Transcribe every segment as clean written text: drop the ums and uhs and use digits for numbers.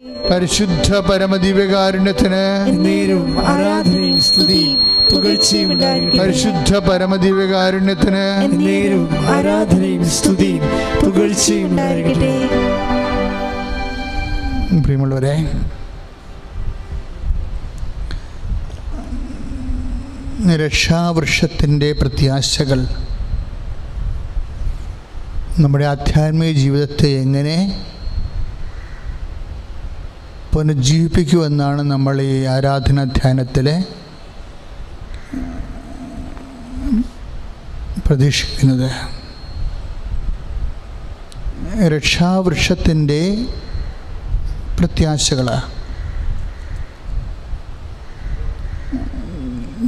പരിശുദ്ധ പരമദിവ്യകാരുണ്യത്തിന് നേരവും ആരാധനയും സ്തുതിയും പുകഴ്ചയും ഉണ്ടായിരിക്കട്ടെ. പരിശുദ്ധ പരമദിവ്യകാരുണ്യത്തിന് നേരവും ആരാധനയും സ്തുതിയും പുകഴ്ചയും ഉണ്ടായിരിക്കട്ടെ. പ്രിയമുള്ളവരെ, രക്ഷാവൃക്ഷത്തിൻ്റെ പ്രത്യാശകൾ നമ്മുടെ ആധ്യാത്മിക ജീവിതത്തെ എങ്ങനെ പുനർജീവിപ്പിക്കുമെന്നാണ് നമ്മൾ ഈ ആരാധനാ ധ്യാനത്തിൽ പ്രതീക്ഷിക്കുന്നത്. രക്ഷാവൃക്ഷത്തിൻ്റെ പ്രത്യാശകൾ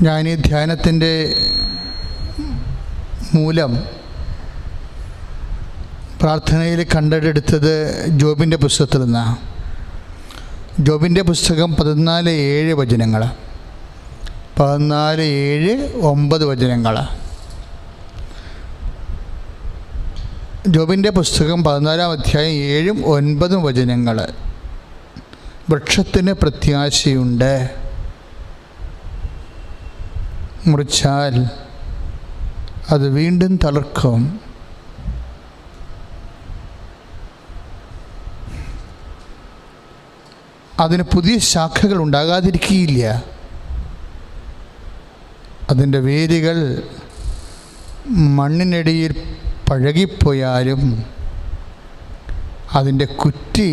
ഞാൻ ഈ ധ്യാനത്തിൻ്റെ മൂലം പ്രാർത്ഥനയിൽ കണ്ടെടുത്തത് ജോബിൻ്റെ പുസ്തകത്തിൽ നിന്നാണ്. ജോബിൻ്റെ പുസ്തകം 14:7 വചനങ്ങൾ, 14:7-9 വചനങ്ങൾ. ജോബിൻ്റെ പുസ്തകം 14-ാം അധ്യായം 7-9 വചനങ്ങൾ. വൃക്ഷത്തിന് പ്രത്യാശയുണ്ട്, മുറിച്ചാൽ അത് വീണ്ടും തളിർക്കും, അതിന് പുതിയ ശാഖകൾ ഉണ്ടാകാതിരിക്കുകയില്ല, അതിൻ്റെ വേരുകൾ മണ്ണിനടിയിൽ പഴകിപ്പോയാലും അതിൻ്റെ കുറ്റി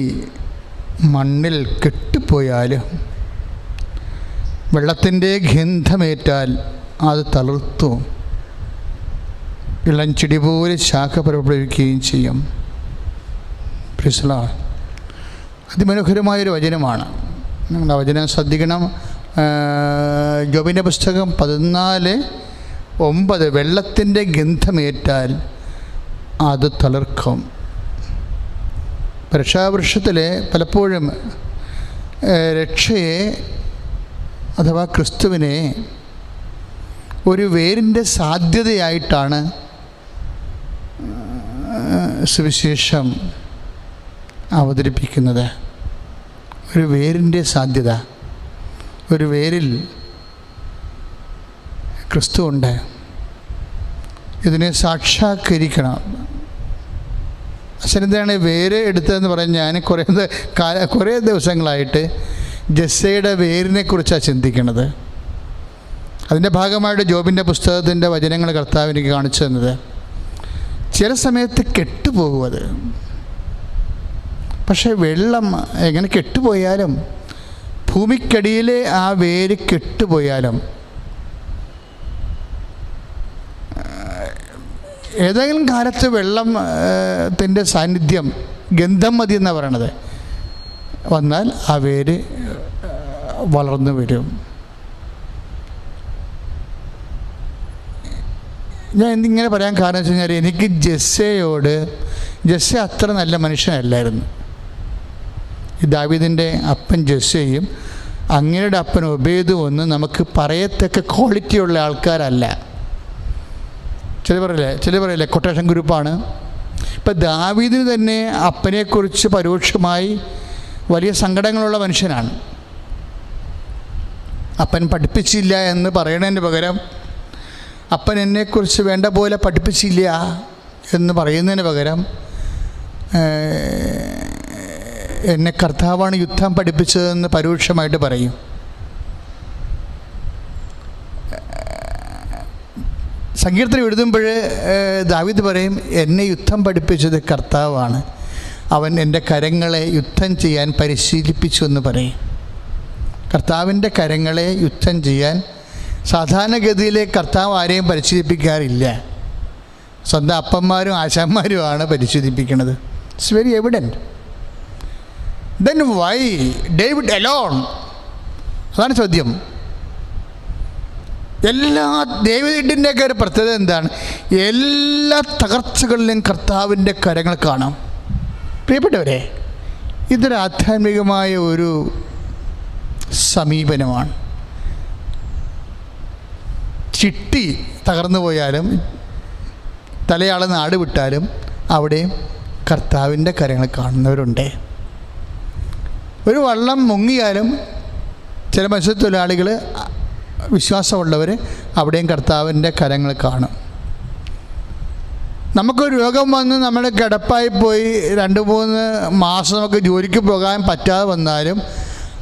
മണ്ണിൽ കെട്ടിപ്പോയാലും വെള്ളത്തിൻ്റെ ഗന്ധമേറ്റാൽ അത് തളിർത്തു ഇളം ചെടി പോലെ ശാഖ പുറപ്പെടുവിക്കുകയും ചെയ്യും. പ്രിയപ്പെട്ടവരെ, അതിമനോഹരമായൊരു വചനമാണ്. നിങ്ങളുടെ വചനം ശ്രദ്ധിക്കണം. ജോബിൻ്റെ പുസ്തകം 14:9 വെള്ളത്തിൻ്റെ ഗന്ധമേറ്റാൽ അത് തളിർക്കും. രക്ഷാവൃക്ഷത്തിൽ പലപ്പോഴും രക്ഷയെ അഥവാ ക്രിസ്തുവിനെ ഒരു വേരിൻ്റെ സാധ്യതയായിട്ടാണ് സുവിശേഷം അവതരിപ്പിക്കുന്നത്. ഒരു വേരിൻ്റെ സാധ്യത, ഒരു വേരിൽ ക്രിസ്തു ഉണ്ട്. ഇതിനെ സാക്ഷാത്കരിക്കണം. അച്ഛനെന്താണ് വേര് എടുത്തതെന്ന് പറഞ്ഞ് ഞാൻ കുറേ ദിവസങ്ങളായിട്ട് ജസ്സയുടെ വേരിനെ കുറിച്ചാണ് ചിന്തിക്കുന്നത്. അതിൻ്റെ ഭാഗമായിട്ട് ജോബിൻ്റെ പുസ്തകത്തിൻ്റെ വചനങ്ങൾ കർത്താവ് എനിക്ക് കാണിച്ചു തന്നത്. ചില സമയത്ത് കെട്ടുപോകും അത്. പക്ഷേ വെള്ളം എങ്ങനെ കെട്ടുപോയാലും, ഭൂമിക്കടിയിലെ ആ വേര് കെട്ടുപോയാലും, ഏതെങ്കിലും കാലത്ത് വെള്ളത്തിൻ്റെ സാന്നിധ്യം, ഗന്ധം മതി എന്നാണ് പറയണത്, വന്നാൽ ആ വേര് വളർന്നു വരും. ഞാൻ എന്തിങ്ങനെ പറയാൻ കാരണം വെച്ച് കഴിഞ്ഞാൽ, എനിക്ക് ജസ്സെ അത്ര നല്ല മനുഷ്യനല്ലായിരുന്നു. ഈ ദാവീദിൻ്റെ അപ്പൻ ജസ്സയും അങ്ങയുടെ അപ്പൻ ഒബേദും ഒന്നും നമുക്ക് പറയത്തക്ക ക്വാളിറ്റിയുള്ള ആൾക്കാരല്ല. ചില പറയില്ലേ കൊട്ടേഷൻ ഗ്രൂപ്പാണ്. ഇപ്പം ദാവീദിന് തന്നെ അപ്പനെക്കുറിച്ച് പരോക്ഷമായി വലിയ സങ്കടങ്ങളുള്ള മനുഷ്യനാണ്. അപ്പൻ പഠിപ്പിച്ചില്ല എന്ന് പറയണതിന് പകരം അപ്പൻ എന്നെക്കുറിച്ച് വേണ്ട പോലെ പഠിപ്പിച്ചില്ല എന്ന് പറയുന്നതിന് പകരം എന്നെ കർത്താവാണ് യുദ്ധം പഠിപ്പിച്ചതെന്ന് പരോക്ഷമായിട്ട് പറയും. സങ്കീർത്തനം എഴുതുമ്പോൾ ദാവീദ് പറയും, എന്നെ യുദ്ധം പഠിപ്പിച്ചത് കർത്താവാണ്, അവൻ എൻ്റെ കരങ്ങളെ യുദ്ധം ചെയ്യാൻ പരിശീലിപ്പിച്ചു എന്ന് പറയും. കർത്താവിൻ്റെ കരങ്ങളെ യുദ്ധം ചെയ്യാൻ സാധാരണഗതിയിലെ കർത്താവ് ആരെയും പരിശീലിപ്പിക്കാറില്ല. സ്വന്തം അപ്പന്മാരും ആശാന്മാരുമാണ് പരിശീലിപ്പിക്കുന്നത്. It's very evident. Then why David alone? അതാണ് ചോദ്യം. എല്ലാ ഡേവിഡിൻ്റെയൊക്കെ ഒരു പ്രത്യേകത എന്താണ്? എല്ലാ തകർച്ചകളിലും കർത്താവിൻ്റെ കരങ്ങൾ കാണാം. പ്രിയപ്പെട്ടവരെ, ഇതൊരു ആധ്യാത്മികമായ ഒരു സമീപനമാണ്. ചിട്ടി തകർന്നു പോയാലും തലയാളെ നാട് വിട്ടാലും അവിടെയും കർത്താവിൻ്റെ കരങ്ങൾ കാണുന്നവരുണ്ട്. ഒരു വള്ളം മുങ്ങിയാലും ചില മത്സ്യത്തൊഴിലാളികൾ വിശ്വാസമുള്ളവർ അവിടെയും കർത്താവിൻ്റെ കരങ്ങൾ കാണും. നമുക്കൊരു രോഗം വന്ന് നമ്മൾ കിടപ്പായി പോയി 2-3 മാസം നമുക്ക് ജോലിക്ക് പോകാൻ പറ്റാതെ വന്നാലും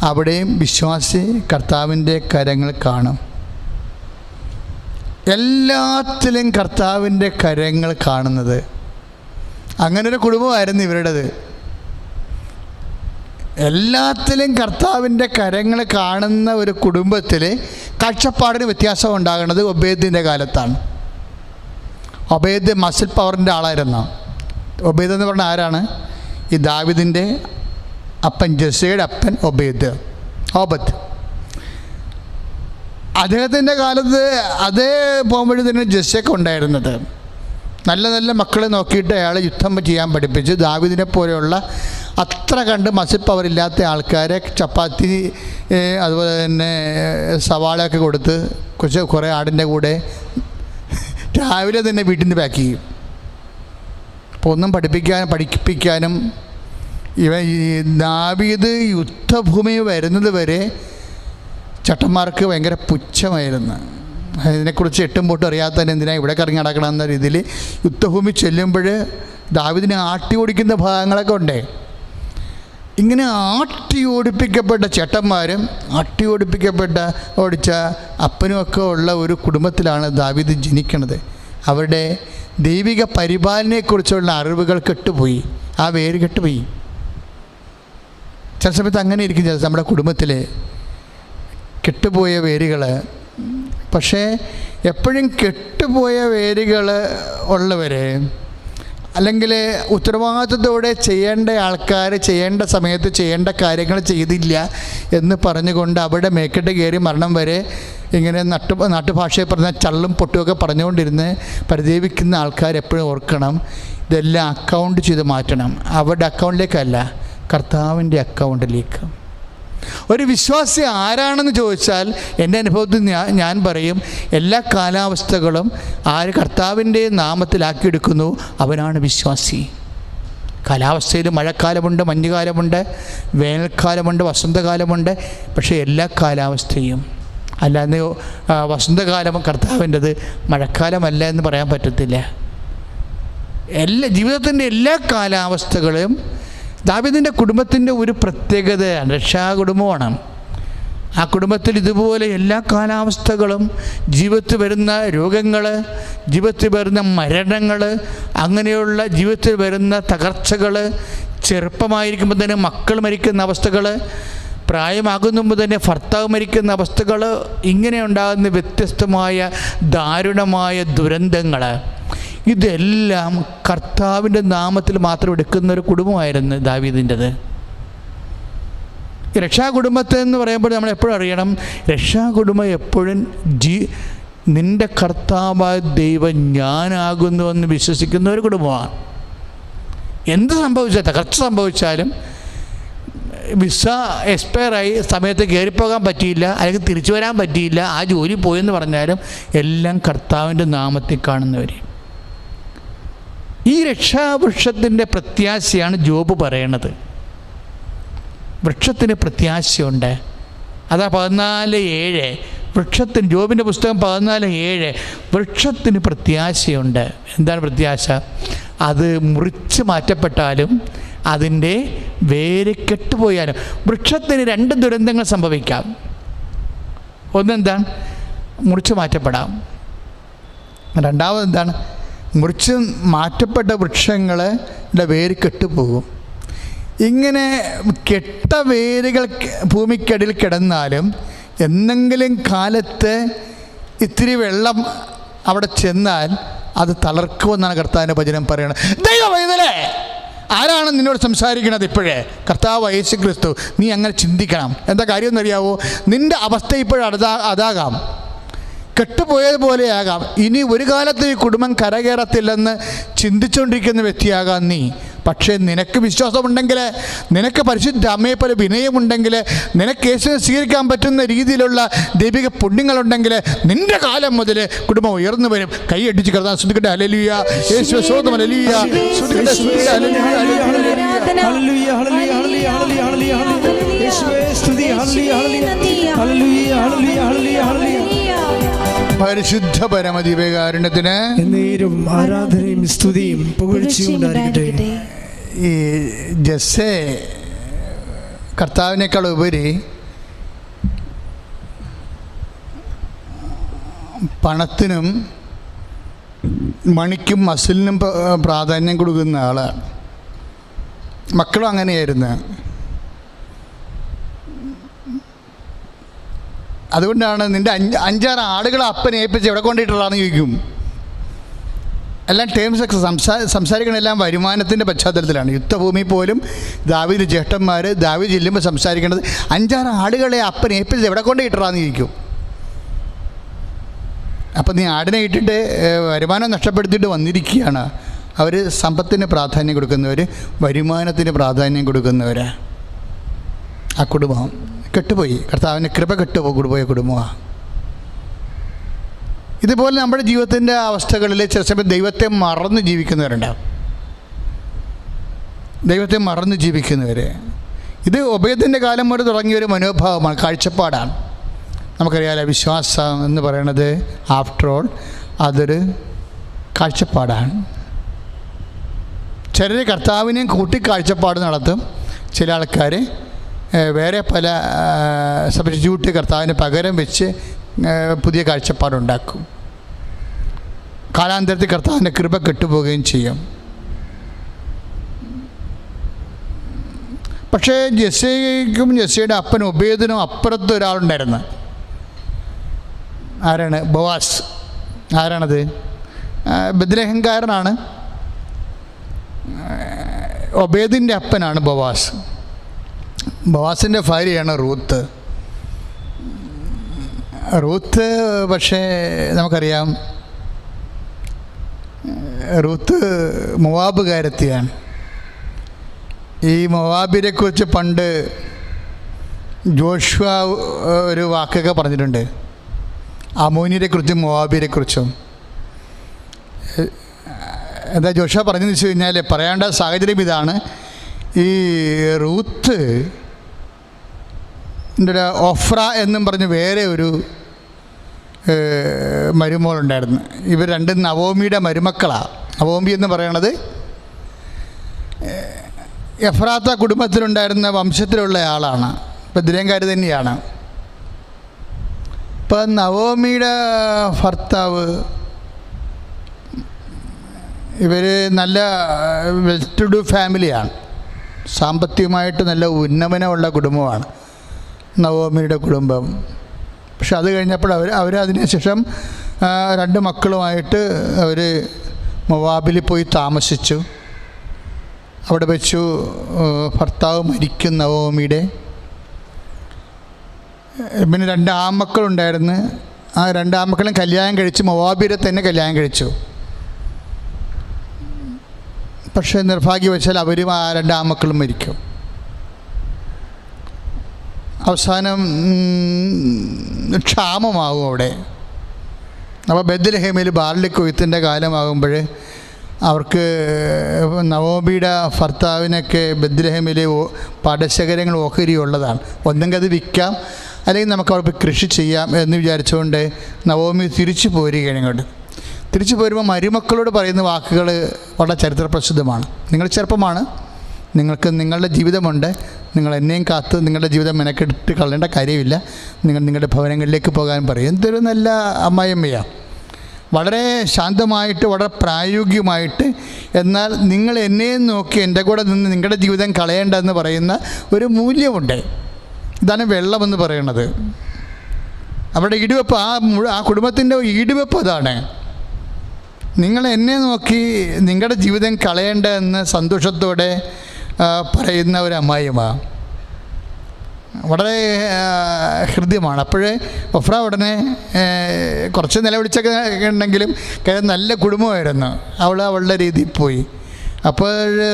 അവിടെയും വിശ്വാസി കർത്താവിൻ്റെ കരങ്ങൾ കാണും. എല്ലാത്തിലും കർത്താവിൻ്റെ കരങ്ങൾ കാണുന്നത്. അങ്ങനൊരു കുടുംബമായിരുന്നു ഇവരുടേത്. എല്ലാത്തിലും കർത്താവിൻ്റെ കരങ്ങൾ കാണുന്ന ഒരു കുടുംബത്തിൽ കാഴ്ചപ്പാടിന് വ്യത്യാസം ഉണ്ടാകുന്നത് ഒബേദിൻ്റെ കാലത്താണ്. ഒബേദ് മസിൽ പവറിൻ്റെ ആളായിരുന്നു. ഒബേദ് എന്ന് പറഞ്ഞാൽ ആരാണ്? ഈ ദാവീദിൻ്റെ അപ്പൻ, ജെസ്സയുടെ അപ്പൻ ഓബദ്. അദ്ദേഹത്തിൻ്റെ കാലത്ത് അതേ പോകുമ്പോഴും തന്നെ ജെസ്സയൊക്കെ ഉണ്ടായിരുന്നത്. നല്ല നല്ല മക്കളെ നോക്കിയിട്ട് അയാൾ യുദ്ധം ചെയ്യാൻ പഠിപ്പിച്ച് ദാവീദിനെ പോലെയുള്ള അത്ര കണ്ട് മസിൽ പവറില്ലാത്ത ആൾക്കാരെ ചപ്പാത്തി അതുപോലെ തന്നെ സവാളയൊക്കെ കൊടുത്ത് കുറേ ആടിൻ്റെ കൂടെ രാവിലെ തന്നെ വീട്ടിൽ നിന്ന് പാക്ക് ചെയ്യും. അപ്പോൾ ഒന്നും പഠിപ്പിക്കാനും ഈ ദാവീദ് യുദ്ധഭൂമി വരുന്നത് വരെ ചട്ടന്മാർക്ക് ഭയങ്കര പുച്ഛമായിരുന്നു. ഇതിനെക്കുറിച്ച് എട്ടും പൊട്ടും അറിയാത്തതിന് എന്തിനാണ് ഇവിടെ കറങ്ങി നടക്കണമെന്ന രീതിയിൽ യുദ്ധഭൂമി ചെല്ലുമ്പോൾ ദാവീദിനെ ആട്ടി ഓടിക്കുന്ന ഭാഗങ്ങളൊക്കെ ഉണ്ട്. ഇങ്ങനെ ആട്ടി ഓടിപ്പിക്കപ്പെട്ട ചേട്ടന്മാരും ഓടിച്ച അപ്പനുമൊക്കെ ഉള്ള ഒരു കുടുംബത്തിലാണ് ദാവീദ് ജനിക്കുന്നത്. അവരുടെ ദൈവിക പരിപാലനയെക്കുറിച്ചുള്ള അറിവുകൾ കെട്ടുപോയി, ആ വേര് കെട്ടുപോയി. ചില സമയത്ത് അങ്ങനെ ഇരിക്കും നമ്മുടെ കുടുംബത്തിൽ കെട്ടുപോയ വേരുകൾ. പക്ഷേ എപ്പോഴും കെട്ടുപോയ വേരുകൾ ഉള്ളവർ അല്ലെങ്കിൽ ഉത്തരവാദിത്വത്തോടെ ചെയ്യേണ്ട ആൾക്കാർ ചെയ്യേണ്ട സമയത്ത് ചെയ്യേണ്ട കാര്യങ്ങൾ ചെയ്തില്ല എന്ന് പറഞ്ഞുകൊണ്ട് അവിടെ മേക്കെട്ട് കയറി മരണം വരെ ഇങ്ങനെ നാട്ടുഭാഷയെ പറഞ്ഞ ചള്ളും പൊട്ടുമൊക്കെ പറഞ്ഞുകൊണ്ടിരുന്ന് പരിദേവിക്കുന്ന ആൾക്കാർ എപ്പോഴും ഓർക്കണം, ഇതെല്ലാം അക്കൗണ്ട് ചെയ്ത് മാറ്റണം. അവരുടെ അക്കൗണ്ടിലേക്കല്ല, കർത്താവിൻ്റെ അക്കൗണ്ടിലേക്ക്. ഒരു വിശ്വാസി ആരാണെന്ന് ചോദിച്ചാൽ എൻ്റെ അനുഭവത്തിൽ ഞാൻ പറയും, എല്ലാ കാലാവസ്ഥകളും ആര് കർത്താവിൻ്റെ നാമത്തിലാക്കിയെടുക്കുന്നു അവനാണ് വിശ്വാസി. കാലാവസ്ഥയിൽ മഴക്കാലമുണ്ട്, മഞ്ഞുകാലമുണ്ട്, വേനൽക്കാലമുണ്ട്, വസന്തകാലമുണ്ട്. പക്ഷേ എല്ലാ കാലാവസ്ഥയും അല്ലാതെ വസന്തകാലം കർത്താവിൻ്റെത്, മഴക്കാലമല്ല എന്ന് പറയാൻ പറ്റത്തില്ല. ജീവിതത്തിൻ്റെ എല്ലാ കാലാവസ്ഥകളും ദാവീദിൻ്റെ കുടുംബത്തിൻ്റെ ഒരു പ്രത്യേകതയാണ്, രക്ഷാകുടുംബമാണ്. ആ കുടുംബത്തിൽ ഇതുപോലെ എല്ലാ കാലാവസ്ഥകളും, ജീവിതത്തിൽ വരുന്ന രോഗങ്ങൾ, ജീവിതത്തിൽ വരുന്ന മരണങ്ങൾ, അങ്ങനെയുള്ള ജീവിതത്തിൽ വരുന്ന തകർച്ചകൾ, ചെറുപ്പമായിരിക്കുമ്പോൾ തന്നെ മക്കൾ മരിക്കുന്ന അവസ്ഥകൾ, പ്രായമാകുന്ന മുമ്പ് തന്നെ ഭർത്താവ് മരിക്കുന്ന അവസ്ഥകൾ, ഇങ്ങനെ ഉണ്ടാകുന്ന വ്യത്യസ്തമായ ദാരുണമായ ദുരന്തങ്ങൾ, ഇതെല്ലാം കർത്താവിൻ്റെ നാമത്തിൽ മാത്രം എടുക്കുന്ന ഒരു കുടുംബമായിരുന്നു ദാവീദിൻ്റെത്. രക്ഷാകുടുംബത്തെ എന്ന് പറയുമ്പോൾ നമ്മൾ എപ്പോഴും അറിയണം, രക്ഷാകുടുംബം എപ്പോഴും നിൻ്റെ കർത്താവായ ദൈവം ഞാനാകുന്നുവെന്ന് വിശ്വസിക്കുന്ന ഒരു കുടുംബമാണ്. എന്ത് സംഭവിച്ചാൽ, തകർച്ച സംഭവിച്ചാലും, വിസ എക്സ്പയറായി സമയത്ത് കയറിപ്പോകാൻ പറ്റിയില്ല, അല്ലെങ്കിൽ തിരിച്ചു വരാൻ പറ്റിയില്ല, ആ ജോലി പോയെന്ന് പറഞ്ഞാലും എല്ലാം കർത്താവിൻ്റെ നാമത്തിൽ കാണുന്നവർ. ഈ രക്ഷാവൃക്ഷത്തിൻ്റെ പ്രത്യാശയാണ് ജോബ് പറയണത്. വൃക്ഷത്തിന് പ്രത്യാശയുണ്ട്. അതാ 14:7 വൃക്ഷത്തിന്, ജോബിൻ്റെ പുസ്തകം 14:7 വൃക്ഷത്തിന് പ്രത്യാശയുണ്ട്. എന്താണ് പ്രത്യാശ? അത് മുറിച്ച് മാറ്റപ്പെട്ടാലും അതിൻ്റെ വേര് കെട്ടുപോയാലും. വൃക്ഷത്തിന് 2 ദുരന്തങ്ങൾ സംഭവിക്കാം. ഒന്നെന്താണ്? മുറിച്ച് മാറ്റപ്പെടാം. രണ്ടാമതെന്താണ്? മുറിച്ച് മാറ്റപ്പെട്ട വൃക്ഷങ്ങളുടെ വേര് കെട്ടുപോകും. ഇങ്ങനെ കെട്ട വേരുകൾ ഭൂമിക്കടിയിൽ കിടന്നാലും എന്തെങ്കിലും കാലത്ത് ഇത്തിരി വെള്ളം അവിടെ ചെന്നാൽ അത് തളർക്കുമെന്നാണ് കർത്താവിൻ്റെ വചനം പറയുന്നത്. ദൈവമേ, ആരാണ് നിന്നോട് സംസാരിക്കണത് ഇപ്പോഴേ? കർത്താവ് യേശു ക്രിസ്തു. നീ അങ്ങനെ ചിന്തിക്കണം. എന്താ കാര്യം എന്നറിയാവോ? നിൻ്റെ അവസ്ഥ ഇപ്പോഴും അതാകാം, കെട്ടുപോയതുപോലെയാകാം. ഇനി ഒരു കാലത്ത് ഈ കുടുംബം കരകയറത്തില്ലെന്ന് ചിന്തിച്ചുകൊണ്ടിരിക്കുന്ന വ്യക്തിയാകാം നീ. പക്ഷേ നിനക്ക് വിശ്വാസമുണ്ടെങ്കിൽ, നിനക്ക് പരിശുദ്ധ അമ്മയെ പോലെ വിനയമുണ്ടെങ്കിൽ, നിനക്ക് യേശുവിനെ സ്വീകരിക്കാൻ പറ്റുന്ന രീതിയിലുള്ള ദൈവിക പുണ്യങ്ങളുണ്ടെങ്കിൽ നിന്റെ കാലം മുതൽ കുടുംബം ഉയർന്നു വരും. കൈയടിച്ച് കർത്താൻ ശ്രദ്ധിക്കട്ടെ. ഹല്ലേലൂയ, യേശുവേ സ്തോത്രം, ഹല്ലേലൂയ, ഹല്ലേലൂയ, ഹല്ലേലൂയ, ഹല്ലേലൂയ, ഹല്ലേലൂയ, ഹല്ലേലൂയ, ഹല്ലേലൂയ, ഹല്ലേലൂയ, ഹല്ലേലൂയ, ഹല്ലേലൂയ ഹല്ലേലൂയ ഹല്ലേലൂയ ഹല്ലേലൂയ. പരിശുദ്ധ പരമദിവ്യകാരുണ്യത്തിന് എന്നേരും ആരാധനയും സ്തുതിയും പുകഴ്ചയും ഉണ്ടായിരിക്കട്ടെ. ഈ ജസ്സേ കർത്താവിനേക്കാൾ ഉപരി പണത്തിനും മണിക്കും മസിലിനും പ്രാധാന്യം കൊടുക്കുന്ന ആളാണ്. മക്കളും അങ്ങനെയായിരുന്നു. അതുകൊണ്ടാണ് നിൻ്റെ 5-6 ആടുകളെ അപ്പനെ ഏൽപ്പിച്ച് എവിടെ കൊണ്ടിട്ടുള്ളതാണെന്ന് ചോദിക്കും. എല്ലാം ടേംസൊക്കെ സംസാരിക്കണമെല്ലാം വരുമാനത്തിൻ്റെ പശ്ചാത്തലത്തിലാണ്. യുദ്ധഭൂമി പോലും ദാവീദ് ജ്യേഷ്ഠന്മാർ ദാവീദ് ചെല്ലുമ്പോൾ സംസാരിക്കേണ്ടത് 5-6 ആടുകളെ അപ്പനെ ഏൽപ്പിച്ച് എവിടെ കൊണ്ടിട്ടുള്ളതാണെന്ന് ചോദിക്കും. അപ്പം നീ ആടിനെ ഇട്ടിട്ട് വരുമാനം നഷ്ടപ്പെടുത്തിയിട്ട് വന്നിരിക്കുകയാണ്. അവർ സമ്പത്തിന് പ്രാധാന്യം കൊടുക്കുന്നവർ, വരുമാനത്തിന് പ്രാധാന്യം കൊടുക്കുന്നവർ. ആ കുടുംബം കെട്ടുപോയി. കർത്താവിൻ്റെ കൃപ കെട്ടുപോയ കുടുംബമാണ്. ഇതുപോലെ നമ്മുടെ ജീവിതത്തിൻ്റെ അവസ്ഥകളിൽ ചില സമയം ദൈവത്തെ മറന്ന് ജീവിക്കുന്നവരുണ്ടാവും. ദൈവത്തെ മറന്ന് ജീവിക്കുന്നവർ. ഇത് ഒബേദിൻ്റെ കാലം മുതൽ തുടങ്ങിയൊരു മനോഭാവമാണ്, കാഴ്ചപ്പാടാണ്. നമുക്കറിയാലോ, വിശ്വാസം എന്ന് പറയുന്നത് ആഫ്റ്റർ ഓൾ അതൊരു കാഴ്ചപ്പാടാണ്. ചിലർ കർത്താവിനെയും കൂട്ടി കാഴ്ചപ്പാട് നടത്തും. ചില ആൾക്കാർ വേറെ പല സബ്സ്റ്റിറ്റ്യൂട്ട് കർത്താവിന് പകരം വെച്ച് പുതിയ കാഴ്ചപ്പാടുണ്ടാക്കും. കാലാന്തരത്തിൽ കർത്താവിൻ്റെ കൃപ കെട്ടുപോവുകയും ചെയ്യും. പക്ഷേ ജെസ്സയ്ക്കും ജെസ്സയുടെ അപ്പനും ഒബേദിനും അപ്പുറത്ത് ഒരാളുണ്ടായിരുന്നു. ആരാണ്? ബോവാസ്. ആരാണത്? ബെത്ലഹേംകാരനാണ്. ഒബേദിൻ്റെ അപ്പനാണ് ബോവാസ്. ബോവാസിൻ്റെ ഭാര്യയാണ് റൂത്ത്. റൂത്ത് പക്ഷേ നമുക്കറിയാം, റൂത്ത് മോവാബുകാരത്തിയാണ്. ഈ മോവാബിനെക്കുറിച്ച് പണ്ട് ജോഷുവ ഒരു വാക്കൊക്കെ പറഞ്ഞിട്ടുണ്ട്. അമോന്യരെക്കുറിച്ചും മോവാബിനെക്കുറിച്ചും. എന്താ ജോഷുവ പറഞ്ഞതെന്ന് വെച്ച് കഴിഞ്ഞാൽ, പറയേണ്ട സാഹചര്യം ഇതാണ്. ഈ റൂത്ത് ഒരു ഒഫ്ര എന്നും പറഞ്ഞ് വേറെ ഒരു മരുമോളുണ്ടായിരുന്നു. ഇവർ രണ്ടും നവോമിയുടെ മരുമക്കളാണ്. നവോമി എന്ന് പറയണത് എഫ്രാത്ത കുടുംബത്തിലുണ്ടായിരുന്ന വംശത്തിലുള്ള ആളാണ്. ബെത്ലഹേംകാരി തന്നെയാണ്. ഇപ്പം നവോമിയുടെ ഭർത്താവ്, ഇവർ നല്ല വെൽ ടു ഡു ഫാമിലിയാണ്. സാമ്പത്തികമായിട്ട് നല്ല ഉന്നമനമുള്ള കുടുംബമാണ് നവോമിയുടെ കുടുംബം. പക്ഷെ അത് കഴിഞ്ഞപ്പോൾ അവർ അതിനുശേഷം 2 മക്കളുമായിട്ട് അവർ മോവാബിൽ പോയി താമസിച്ചു. അവിടെ വെച്ചു ഭർത്താവ് മരിക്കും നവോമിയുടെ. പിന്നെ 2 ആൺമക്കളുണ്ടായിരുന്നു. ആ 2 ആൺമക്കളും കല്യാണം കഴിച്ച് മോവാബിനെ തന്നെ കല്യാണം കഴിച്ചു. പക്ഷേ നിർഭാഗ്യവശാൽ അവരും ആ 2 ആൺമക്കളും മരിക്കും. അവസാനം ക്ഷാമമാകും അവിടെ. അപ്പോൾ ബെത്ലഹേമിൽ ബാർലി കൊയ്ത്തിൻ്റെ കാലമാകുമ്പോൾ അവർക്ക് നവോമിയുടെ ഭർത്താവിനൊക്കെ ബെത്ലഹേമിൽ പാടശേഖരങ്ങൾ ഓഹരി ഉള്ളതാണ്. ഒന്നെങ്കിൽ അത് വിൽക്കാം, അല്ലെങ്കിൽ നമുക്ക് അവിടെ കൃഷി ചെയ്യാം എന്ന് വിചാരിച്ചുകൊണ്ട് നവോമി തിരിച്ചു പോരുകയാണ് ഇങ്ങോട്ട്. തിരിച്ചു പോരുമ്പോൾ മരുമക്കളോട് പറയുന്ന വാക്കുകൾ വളരെ ചരിത്ര പ്രസിദ്ധമാണ്. നിങ്ങൾ ചെറുപ്പമാണ്, നിങ്ങൾക്ക് നിങ്ങളുടെ ജീവിതമുണ്ട്, നിങ്ങൾ എന്നെയും കാത്ത് നിങ്ങളുടെ ജീവിതം മെനക്കെടുത്ത് കളയേണ്ട കാര്യമില്ല, നിങ്ങൾ നിങ്ങളുടെ ഭവനങ്ങളിലേക്ക് പോകാൻ പറയും. എന്തൊരു നല്ല അമ്മായിയമ്മയാണ്. വളരെ ശാന്തമായിട്ട്, വളരെ പ്രായോഗികമായിട്ട്, എന്നാൽ നിങ്ങൾ എന്നെയും നോക്കി എൻ്റെ കൂടെ നിന്ന് നിങ്ങളുടെ ജീവിതം കളയേണ്ടെന്ന് പറയുന്ന ഒരു മൂല്യമുണ്ട്. ഇതാണ് വെള്ളമെന്ന് പറയുന്നത്. അവരുടെ ഈടുവെപ്പ്, ആ കുടുംബത്തിൻ്റെ ഈടുവെപ്പ് അതാണ്. നിങ്ങൾ എന്നെ നോക്കി നിങ്ങളുടെ ജീവിതം കളയേണ്ട എന്ന് സന്തോഷത്തോടെ പറയുന്ന ഒരു അമ്മായിയമ്മ. വളരെ ഹൃദ്യമാണ്. അപ്പോഴേ ഒഫ്ര ഉടനെ കുറച്ച് നിലവിളിച്ചൊക്കെ ഉണ്ടെങ്കിലും നല്ല കുടുംബമായിരുന്നു. അവളുടെ രീതിയിൽ പോയി. അപ്പോൾ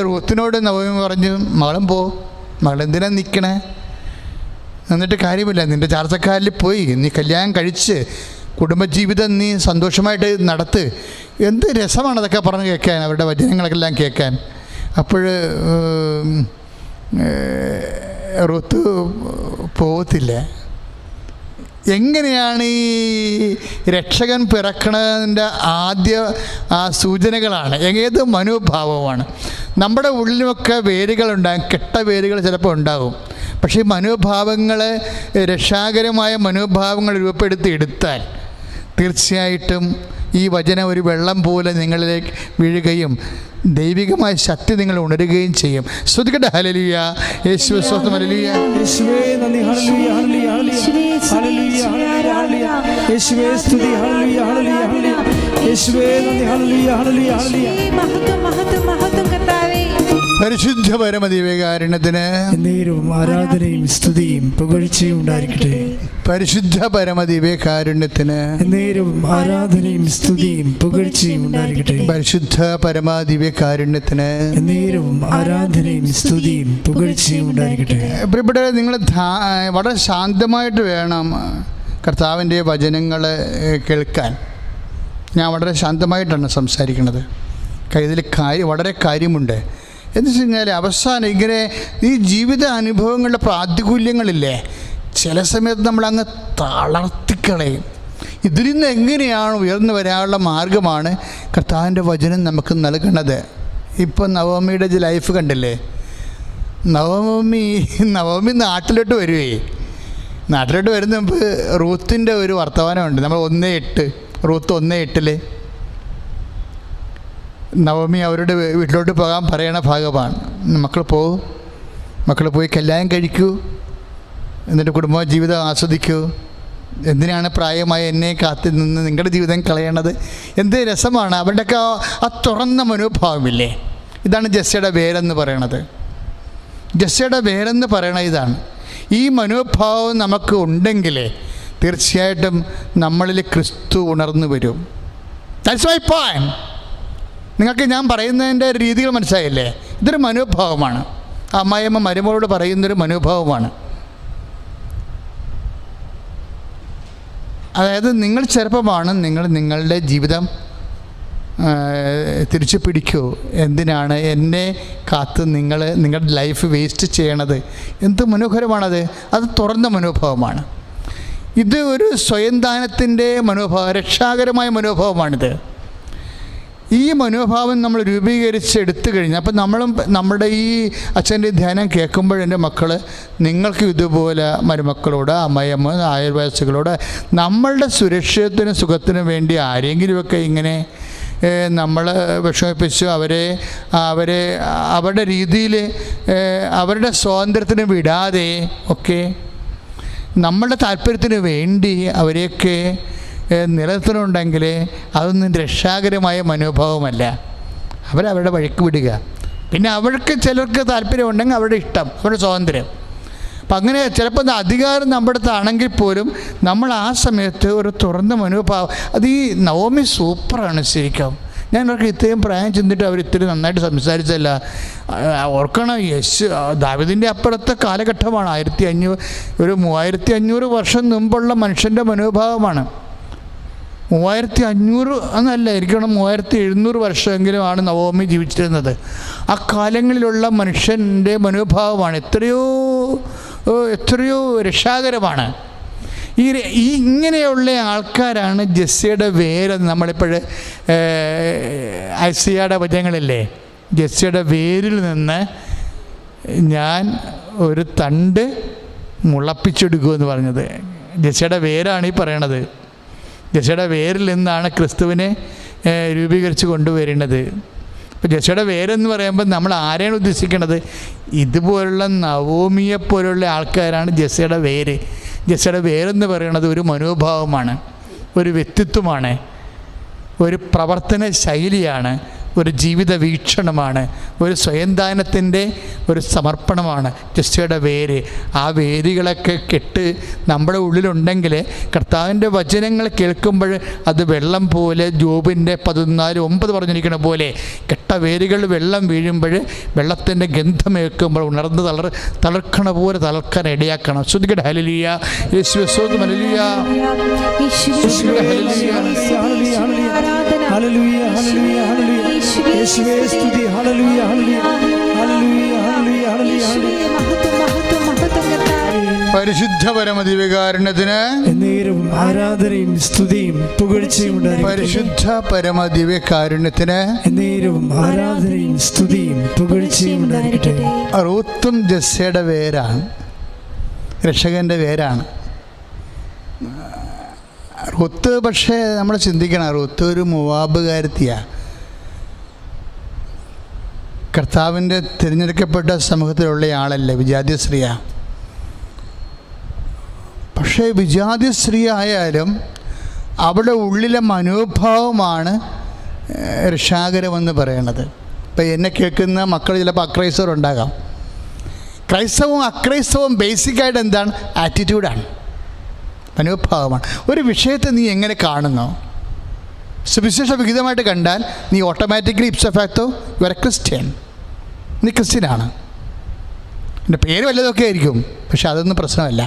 റൂത്തിനോട് നവോമി പറഞ്ഞു, മകളും പോ, മകളെന്തിനാ നിൽക്കണേ, എന്നിട്ട് കാര്യമില്ല, നിൻ്റെ ചാർച്ചക്കാരിൽ പോയി നീ കല്യാണം കഴിച്ച് കുടുംബജീവിതം നീ സന്തോഷമായിട്ട് നടത്ത്. എന്ത് രസമാണ് അതൊക്കെ പറഞ്ഞ് കേൾക്കാൻ, അവരുടെ വചനങ്ങളെല്ലാം കേൾക്കാൻ. അപ്പോൾ റൂത്ത് പോകത്തില്ല. എങ്ങനെയാണ് ഈ രക്ഷകൻ പിറക്കണതിൻ്റെ ആദ്യ സൂചനകളാണ് ഏത് മനോഭാവമാണ്. നമ്മുടെ ഉള്ളിലൊക്കെ വേരുകളുണ്ടാകും, കെട്ട വേരുകൾ ചിലപ്പോൾ ഉണ്ടാകും. പക്ഷേ ഈ മനോഭാവങ്ങൾ, രക്ഷാകരമായ മനോഭാവങ്ങൾ രൂപപ്പെടുത്തി എടുത്താൽ തീർച്ചയായിട്ടും ഈ വചനം ഒരു വെള്ളം പോലെ നിങ്ങളിലേക്ക് വീഴുകയും ദൈവികമായ ശക്തി നിങ്ങൾ ഉണരുകയും ചെയ്യും. സ്തുതിക്കട്ടെ. ഹല്ലേലൂയ. യേശുവേ സ്തോത്രം. ഹല്ലേലൂയ. യേശുവേ നന്ദി. ഹല്ലേലൂയ ഹല്ലേലൂയ ഹല്ലേലൂയ ഹല്ലേലൂയ യേശുവേ സ്തുതി. ഹല്ലേലൂയ ഹല്ലേലൂയ ഹല്ലേലൂയ യേശുവേ നന്ദി. ഹല്ലേലൂയ ഹല്ലേലൂയ ഹല്ലേലൂയ മഹത്വം മഹത്വം മഹത്വം കർത്താവേ. പരിശുദ്ധ പരമദിവ്യകാരുണ്യത്തിന് എന്നേരവും ആരാധനയും സ്തുതിയും പുകഴ്ചയും ഉണ്ടായിരിക്കട്ടെ. പരിശുദ്ധ പരമദിവ്യകാരുണ്യത്തിന് എന്നേരവും ആരാധനയും സ്തുതിയും പുകഴ്ചയും ഉണ്ടായിരിക്കട്ടെ. പരിശുദ്ധ പരമദിവ്യകാരുണ്യത്തിന് എന്നേരവും ആരാധനയും സ്തുതിയും പുകഴ്ചയും ഉണ്ടായിരിക്കട്ടെ. പ്രിയപ്പെട്ടവരെ, നിങ്ങൾ വളരെ ശാന്തമായിട്ട് വേണം കർത്താവിൻ്റെ വചനങ്ങൾ കേൾക്കാൻ. ഞാൻ വളരെ ശാന്തമായിട്ടാണ് സംസാരിക്കുന്നത്. ഇതിൽ വളരെ കാര്യമുണ്ട്. എന്ന് വെച്ച് കഴിഞ്ഞാൽ അവസാനം ഇങ്ങനെ ഈ ജീവിത അനുഭവങ്ങളുടെ പ്രാതികൂല്യങ്ങളില്ലേ, ചില സമയത്ത് നമ്മളങ്ങ് തളർത്തിക്കളയും. ഇതിൽ നിന്ന് എങ്ങനെയാണ് ഉയർന്നു വരാനുള്ള മാർഗമാണ് കർത്താവിൻ്റെ വചനം നമുക്ക് നൽകണത്. ഇപ്പം നവമിയുടെ ലൈഫ് കണ്ടില്ലേ. നവമി നാട്ടിലോട്ട് വരുവേ. നാട്ടിലോട്ട് വരുന്ന മുമ്പ് റൂത്തിൻ്റെ ഒരു വർത്തമാനമുണ്ട്. നമ്മൾ 1:8 റൂത്ത് 1:8 നവമി അവരുടെ വീട്ടിലോട്ട് പോകാൻ പറയണ ഭാഗമാണ്. മക്കൾ പോയി കല്യാണം കഴിക്കൂ, എന്നിട്ട് കുടുംബ ജീവിതം ആസ്വദിക്കൂ. എന്തിനാണ് പ്രായമായ എന്നെ കാത്തു നിന്ന് നിങ്ങളുടെ ജീവിതം കളയണത്? എന്ത് രസമാണ് അവരുടെയൊക്കെ ആ തുറന്ന മനോഭാവമില്ലേ. ഇതാണ് ജെസ്സയുടെ വേരെന്ന് പറയണത്. ജെസ്സയുടെ വേരെന്ന് പറയണത് ഇതാണ്. ഈ മനോഭാവം നമുക്ക് ഉണ്ടെങ്കിൽ തീർച്ചയായിട്ടും നമ്മളിൽ ക്രിസ്തു ഉണർന്നു വരും. That's my point. നിങ്ങൾക്ക് ഞാൻ പറയുന്നതിൻ്റെ രീതികൾ മനസ്സിലായില്ലേ? ഇതൊരു മനോഭാവമാണ്. അമ്മായിയമ്മ മരുമകളോട് പറയുന്നൊരു മനോഭാവമാണ്. അതായത് നിങ്ങൾ ചെറുപ്പമാണ്, നിങ്ങളുടെ ജീവിതം തിരിച്ചു പിടിക്കൂ. എന്തിനാണ് എന്നെ കാത്ത് നിങ്ങളുടെ ലൈഫ് വേസ്റ്റ് ചെയ്യണത്? എന്ത് മനോഹരമാണത്. അത് തുറന്ന മനോഭാവമാണ്. ഇത് ഒരു സ്വയം ദാനത്തിൻ്റെ മനോഭാവം, രക്ഷാകരമായ മനോഭാവമാണിത്. ഈ മനോഭാവം നമ്മൾ രൂപീകരിച്ചെടുത്തു കഴിഞ്ഞാൽ, അപ്പം നമ്മുടെ ഈ അച്ഛൻ്റെ ധ്യാനം കേൾക്കുമ്പോൾ എൻ്റെ മക്കൾ, നിങ്ങൾക്ക് ഇതുപോലെ മരുമക്കളോട്, അമ്മയമ്മ, അയൽവാസികളോട് നമ്മളുടെ സുരക്ഷിതത്തിനും സുഖത്തിനും വേണ്ടി ആരെങ്കിലുമൊക്കെ ഇങ്ങനെ നമ്മൾ വിഷമിപ്പിച്ചു അവരുടെ രീതിയിൽ അവരുടെ സ്വാതന്ത്ര്യത്തിന് വിടാതെ ഒക്കെ നമ്മളുടെ താല്പര്യത്തിന് വേണ്ടി അവരെയൊക്കെ നിലനിർത്തണമെങ്കിൽ അതൊന്നും രക്ഷാകരമായ മനോഭാവമല്ല. അവരവരുടെ വഴിക്ക് വിടുക. പിന്നെ അവർക്ക് ചിലർക്ക് താല്പര്യമുണ്ടെങ്കിൽ അവരുടെ ഇഷ്ടം, അവരുടെ സ്വാതന്ത്ര്യം. അപ്പം അങ്ങനെ ചിലപ്പോൾ അധികാരം നമ്മുടെ അടുത്താണെങ്കിൽ പോലും നമ്മൾ ആ സമയത്ത് ഒരു തുറന്ന മനോഭാവം. അത് ഈ നവമി സൂപ്പറാണ് ശരിക്കും. ഞാൻ അവർക്ക് ഇത്രയും പ്രായം ചെന്നിട്ട് അവർ ഇത്രയും നന്നായിട്ട് സംസാരിച്ചല്ല. ഓർക്കണം, ദാവീദിൻ്റെ അപ്പുറത്തെ കാലഘട്ടമാണ്. 3500 വർഷം മുമ്പുള്ള മനുഷ്യൻ്റെ മനോഭാവമാണ്. 3500 എന്നല്ല ഇരിക്കണം, 3700 വർഷമെങ്കിലും ആണ് നവോമി ജീവിച്ചിരുന്നത്. ആ കാലങ്ങളിലുള്ള മനുഷ്യൻ്റെ മനോഭാവമാണ് എത്രയോ രക്ഷാകരമാണ്. ഇങ്ങനെയുള്ള ആൾക്കാരാണ് ജെസ്സിയുടെ വേരെന്ന് നമ്മളിപ്പോൾ ഐസിയുടെ വചനങ്ങളില്ലേ, ജെസ്സിയുടെ വേരിൽ നിന്ന് ഞാൻ ഒരു തണ്ട് മുളപ്പിച്ചെടുക്കുമെന്ന് പറഞ്ഞത്. ജെസ്സിയുടെ വേരാണ് ഈ പറയണത്. ജെസ്സിയുടെ വേരിൽ നിന്നാണ് ക്രിസ്തുവിനെ രൂപീകരിച്ച് കൊണ്ടുവരുന്നത്. ഇപ്പോൾ ജെസ്സിയുടെ വേരെന്ന് പറയുമ്പോൾ നമ്മൾ ആരെയാണ് ഉദ്ദേശിക്കുന്നത്? ഇതുപോലുള്ള നവോമിയെപ്പോലുള്ള ആൾക്കാരാണ് ജെസ്സിയുടെ വേര്. ജെസ്സിയുടെ വേരെന്ന് പറയുന്നത് ഒരു മനോഭാവമാണ്, ഒരു വ്യക്തിത്വമാണ്, ഒരു പ്രവർത്തന ശൈലിയാണ്, ഒരു ജീവിത വീക്ഷണമാണ്, ഒരു സ്വയംദാനത്തിൻ്റെ ഒരു സമർപ്പണമാണ് ജെസ്സിയുടെ വേര്. ആ വേരുകളൊക്കെ കെട്ട് നമ്മുടെ ഉള്ളിലുണ്ടെങ്കിൽ കർത്താവിൻ്റെ വചനങ്ങൾ കേൾക്കുമ്പോൾ അത് വെള്ളം പോലെ, ജോബിൻ്റെ 14:9 പറഞ്ഞിരിക്കുന്ന പോലെ കെട്ട വേരുകൾ വെള്ളം വീഴുമ്പോൾ വെള്ളത്തിൻ്റെ ഗന്ധമേൽക്കുമ്പോൾ ഉണർന്ന് തളർക്കണ പോലെ തളർക്കാൻ ഇടയാക്കണം. ശ്രദ്ധിക്കട്ടെ. ഹല്ലേലൂയ. യേശുവേ സ്തോത്രം. ഹല്ലേലൂയ. ഹല്ലേലൂയ ഹല്ലേലൂയ ഹല്ലേലൂയ യേശുവേ സ്തുതി. ഹല്ലേലൂയ ഹല്ലേലൂയ ഹല്ലേലൂയ ഹല്ലേലൂയ ഹല്ലേലൂയ മഹത്വം മഹത്വം മഹത്വം കർത്താവേ. പരിശുദ്ധ പരമദിവ്യകാരുണ്യത്തിന് എന്നേരവും ആരാധനയും സ്തുതിയും പുകഴ്ചയും ഉണ്ടായിരിക്കട്ടെ. പരിശുദ്ധ പരമദിവ്യകാരുണ്യത്തിന് എന്നേരവും ആരാധനയും സ്തുതിയും പുകഴ്ചയും ഉണ്ടായിരിക്കട്ടെ. റൂത്തും ജസ്സയുടെ പേരാണ്, രക്ഷകൻ്റെ പേരാണ് റൂത്ത്. പക്ഷേ നമ്മൾ ചിന്തിക്കണം, റൂത്ത് ഒരു മോവാബുകാരത്തിയാണ്. കർത്താവിൻ്റെ തിരഞ്ഞെടുക്കപ്പെട്ട സമൂഹത്തിലുള്ള ആളല്ലേ, വിജാതി സ്ത്രീയാണ്. പക്ഷേ വിജാതി സ്ത്രീ ആയാലും അവിടെ ഉള്ളിലെ മനോഭാവമാണ് രക്ഷാകരമെന്ന് പറയണത്. ഇപ്പം എന്നെ കേൾക്കുന്ന മക്കൾ ചിലപ്പോൾ അക്രൈസ്തവരുണ്ടാകാം. ക്രൈസ്തവവും അക്രൈസ്തവവും ബേസിക്കായിട്ട് എന്താണ്? ആറ്റിറ്റ്യൂഡാണ്, മനോഭാവമാണ്. ഒരു വിഷയത്തെ നീ എങ്ങനെ കാണുന്നോ, സുവിശേഷ വിഹിതമായിട്ട് കണ്ടാൽ നീ automatically ഇപ്സോ facto you are A Christian. നീ ക്രിസ്ത്യനാണ്. എൻ്റെ പേര് വല്ലതൊക്കെ ആയിരിക്കും, പക്ഷെ അതൊന്നും പ്രശ്നമല്ല.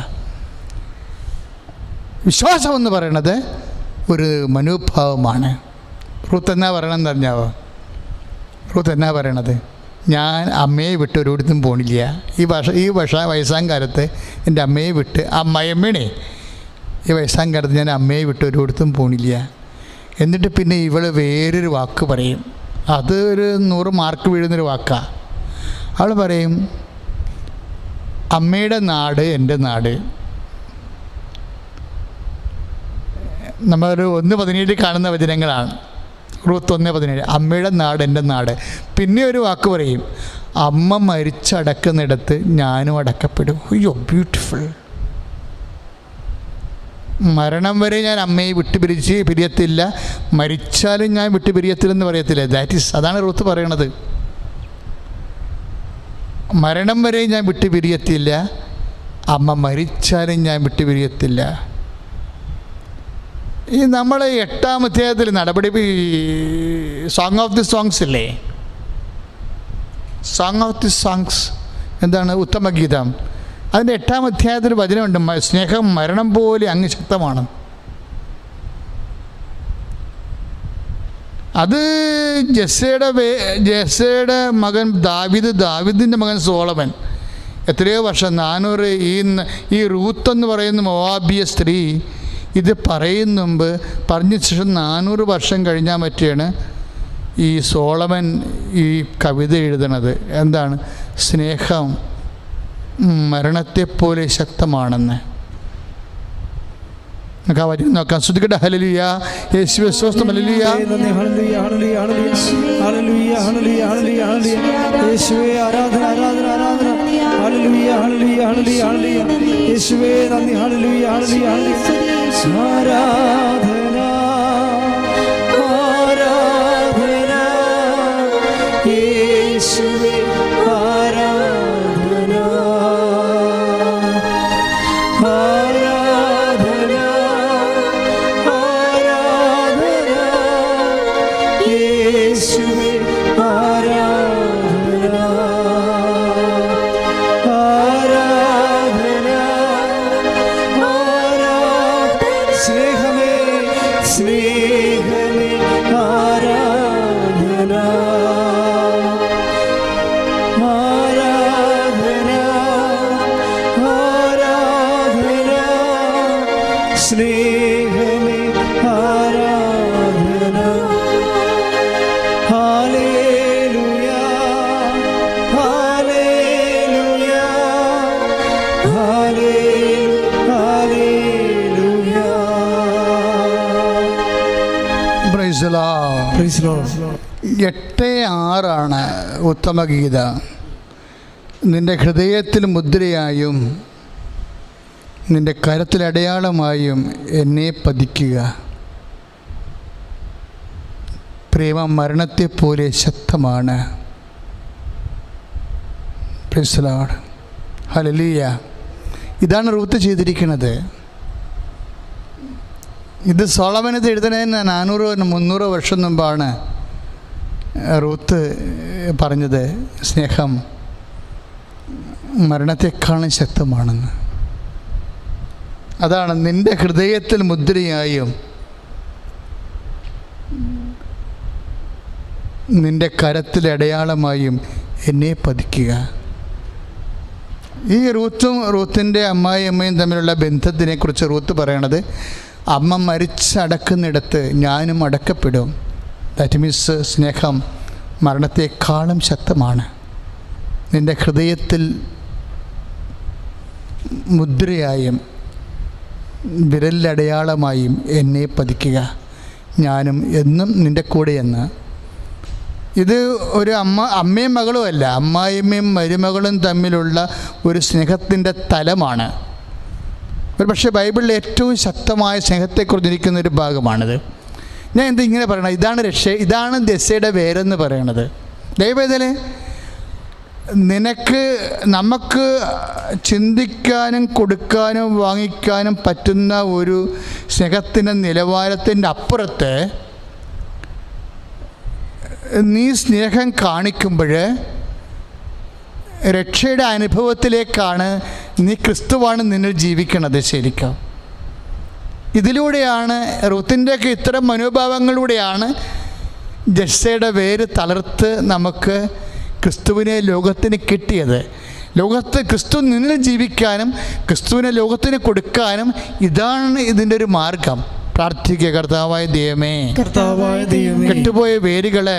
വിശ്വാസം എന്ന് പറയണത് ഒരു മനോഭാവമാണ്. റൂത്ത് എന്നാ പറയണമെന്ന് അറിഞ്ഞാവോ? റൂത്ത് എന്നാ പറയണത്? ഞാൻ അമ്മയെ വിട്ട് ഒരിടത്തും പോണില്ല. ഈ വയസ്സാം കാലത്ത് എൻ്റെ അമ്മയെ വിട്ട്, അമ്മയമ്മേണേ, ഈ വയസ്സാം കാലത്ത് ഞാൻ അമ്മയെ വിട്ട് ഒരിടത്തും പോണില്ല. എന്നിട്ട് പിന്നെ ഇവൾ വേറൊരു വാക്ക് പറയും, അത് ഒരു 100 മാർക്ക് വീഴുന്നൊരു വാക്കാണ്. അവൾ പറയും, അമ്മയുടെ നാട് എൻ്റെ നാട്. നമ്മളൊരു 1:17 കാണുന്ന വചനങ്ങളാണ്. റൂത്ത് 1:17, അമ്മയുടെ നാട് എൻ്റെ നാട്. പിന്നെ ഒരു വാക്ക് പറയും, അമ്മ മരിച്ചടക്കുന്നിടത്ത് ഞാനും അടക്കപ്പെടും. അയ്യോ, ബ്യൂട്ടിഫുൾ. മരണം വരെ ഞാൻ അമ്മയെ പിരിയത്തില്ല, മരിച്ചാലും ഞാൻ പിരിയത്തില്ലെന്ന് പറയത്തില്ല. അതാണ് റൂത്ത് പറയണത്. മരണം വരെ ഞാൻ പിരിയത്തില്ല, അമ്മ മരിച്ചാലും ഞാൻ പിരിയത്തില്ല. ഈ നമ്മൾ 8-ാം അധ്യായത്തിൽ നടപടി സോങ് ഓഫ് ദി സോങ്സ് ഇല്ലേ, സോങ് ഓഫ് ദി സോങ്സ് എന്താണ്? ഉത്തമഗീതം. അതിൻ്റെ 8-ാം അധ്യായത്തിൽ വചനമുണ്ട്, സ്നേഹം മരണം പോലെ അങ്ങ് ശക്തമാണ്. അത് ജസ്സയുടെ മകൻ ദാവീദിൻ്റെ മകൻ സോളമൻ എത്രയോ വർഷം 400 ഈ റൂത്ത് എന്ന് പറയുന്ന മോവാബിയ സ്ത്രീ ഇത് പറയുന്ന മുമ്പ് പറഞ്ഞ ശേഷം 400 വർഷം കഴിഞ്ഞാൽ പറ്റിയാണ് ഈ സോളമൻ ഈ കവിത എഴുതണത്. എന്താണ്? സ്നേഹം മരണത്തെപ്പോലെ ശക്തമാണെന്ന്. നമുക്ക് ആ വചനം നോക്കാം. ശ്രുതികട്ടെ. ഹല്ലേലൂയ, യേശുവേ സ്തോത്രം. ഹല്ലേലൂയ, ഹല്ലേലൂയ, ഹല്ലേലൂയ, ഹല്ലേലൂയ, ഹല്ലേലൂയ, ഹല്ലേലൂയ, യേശുവേ ആരാധന, ആരാധന, ആരാധന. ഹല്ലേലൂയ, ഹല്ലേലൂയ, ഹല്ലേലൂയ, ഹല്ലേലൂയ, യേശുവേ നന്ദി. ഹല്ലേലൂയ, ഹല്ലേലൂയ, ഹല്ലേലൂയ, ആരാധന, ആരാധന, യേശുവേ ആരാധന, ആരാധന, ആരാധന, യേശുവേ ആരാധന, ആരാധന, ആരാധന, സ്നേഹമേ, സ്നേഹമേ ആരാധന, ആരാധന, ആരാധന, സ്നേഹമേ ആരാധന. ഹല്ലേലൂയ, ഹല്ലേലൂയ, hallelujah. Price the Lord. Price the Lord. 8:6 ഉത്തമഗീത. നിൻ്റെ ഹൃദയത്തിൽ മുദ്രയായും നിൻ്റെ കരത്തിൽ അടയാളമായും എന്നെ പതിക്കുക. പ്രേമം മരണത്തെപ്പോലെ ശക്തമാണ്. Price the Lord. ഹല്ലേലൂയ. ഇതാണ് റൂത്ത് ചെയ്തിരിക്കുന്നത്. ഇത് സോളമനത് എഴുതുന്നതിന് 400-300 വർഷം മുമ്പാണ് റൂത്ത് പറഞ്ഞത് സ്നേഹം മരണത്തെക്കാളും ശക്തമാണെന്ന്. അതാണ് നിൻ്റെ ഹൃദയത്തിൽ മുദ്രയായും നിൻ്റെ കരത്തിൽ അടയാളമായും എന്നെ പതിക്കുക. ഈ റൂത്തിൻ്റെ അമ്മായിയമ്മയും തമ്മിലുള്ള ബന്ധത്തിനെക്കുറിച്ച് റൂത്ത് പറയണത്, അമ്മ മരിച്ചടക്കുന്നിടത്ത് ഞാനും അടക്കപ്പെടും. ദാറ്റ് മീൻസ് സ്നേഹം മരണത്തെക്കാളും ശക്തമാണ്. നിൻ്റെ ഹൃദയത്തിൽ മുദ്രയായും വിരലടയാളമായും എന്നെ പതിക്കുക, ഞാനും എന്നും നിൻ്റെ കൂടെയെന്ന്. ഇത് ഒരു അമ്മയും മകളും അല്ല, അമ്മായിയമ്മയും മരുമകളും തമ്മിലുള്ള ഒരു സ്നേഹത്തിൻ്റെ തലമാണ്. ഒരു പക്ഷേ ബൈബിളിൽ ഏറ്റവും ശക്തമായ സ്നേഹത്തെക്കുറിച്ചിരിക്കുന്ന ഒരു ഭാഗമാണിത്. ഞാൻ ഇങ്ങനെ പറയണം, ഇതാണ് ജെസ്സയുടെ വേരെന്ന് പറയണത്. ദൈവവേദന നമുക്ക് ചിന്തിക്കാനും കൊടുക്കാനും വാങ്ങിക്കാനും പറ്റുന്ന ഒരു സ്നേഹത്തിൻ്റെ നിലവാരത്തിൻ്റെ അപ്പുറത്ത് നീ സ്നേഹം കാണിക്കുമ്പോൾ രക്ഷയുടെ അനുഭവത്തിലേക്കാണ് നീ ക്രിസ്തുവാണ് നിന്നിൽ ജീവിക്കണത്. ശരിക്കും ഇതിലൂടെയാണ് റൂത്തിൻ്റെയൊക്കെ ഇത്തരം മനോഭാവങ്ങളിലൂടെയാണ് ജെസ്സയുടെ വേര് തളർത്ത് നമുക്ക് ക്രിസ്തുവിനെ ലോകത്തിന് കിട്ടിയത്. ലോകത്ത് ക്രിസ്തു നിന്നിൽ ജീവിക്കാനും ക്രിസ്തുവിനെ ലോകത്തിന് കൊടുക്കാനും ഇതാണ് ഇതിൻ്റെ ഒരു മാർഗം. പ്രാർത്ഥിക്കുക, കർത്താവായ ദൈവമേ, കെട്ടുപോയ വേരുകളെ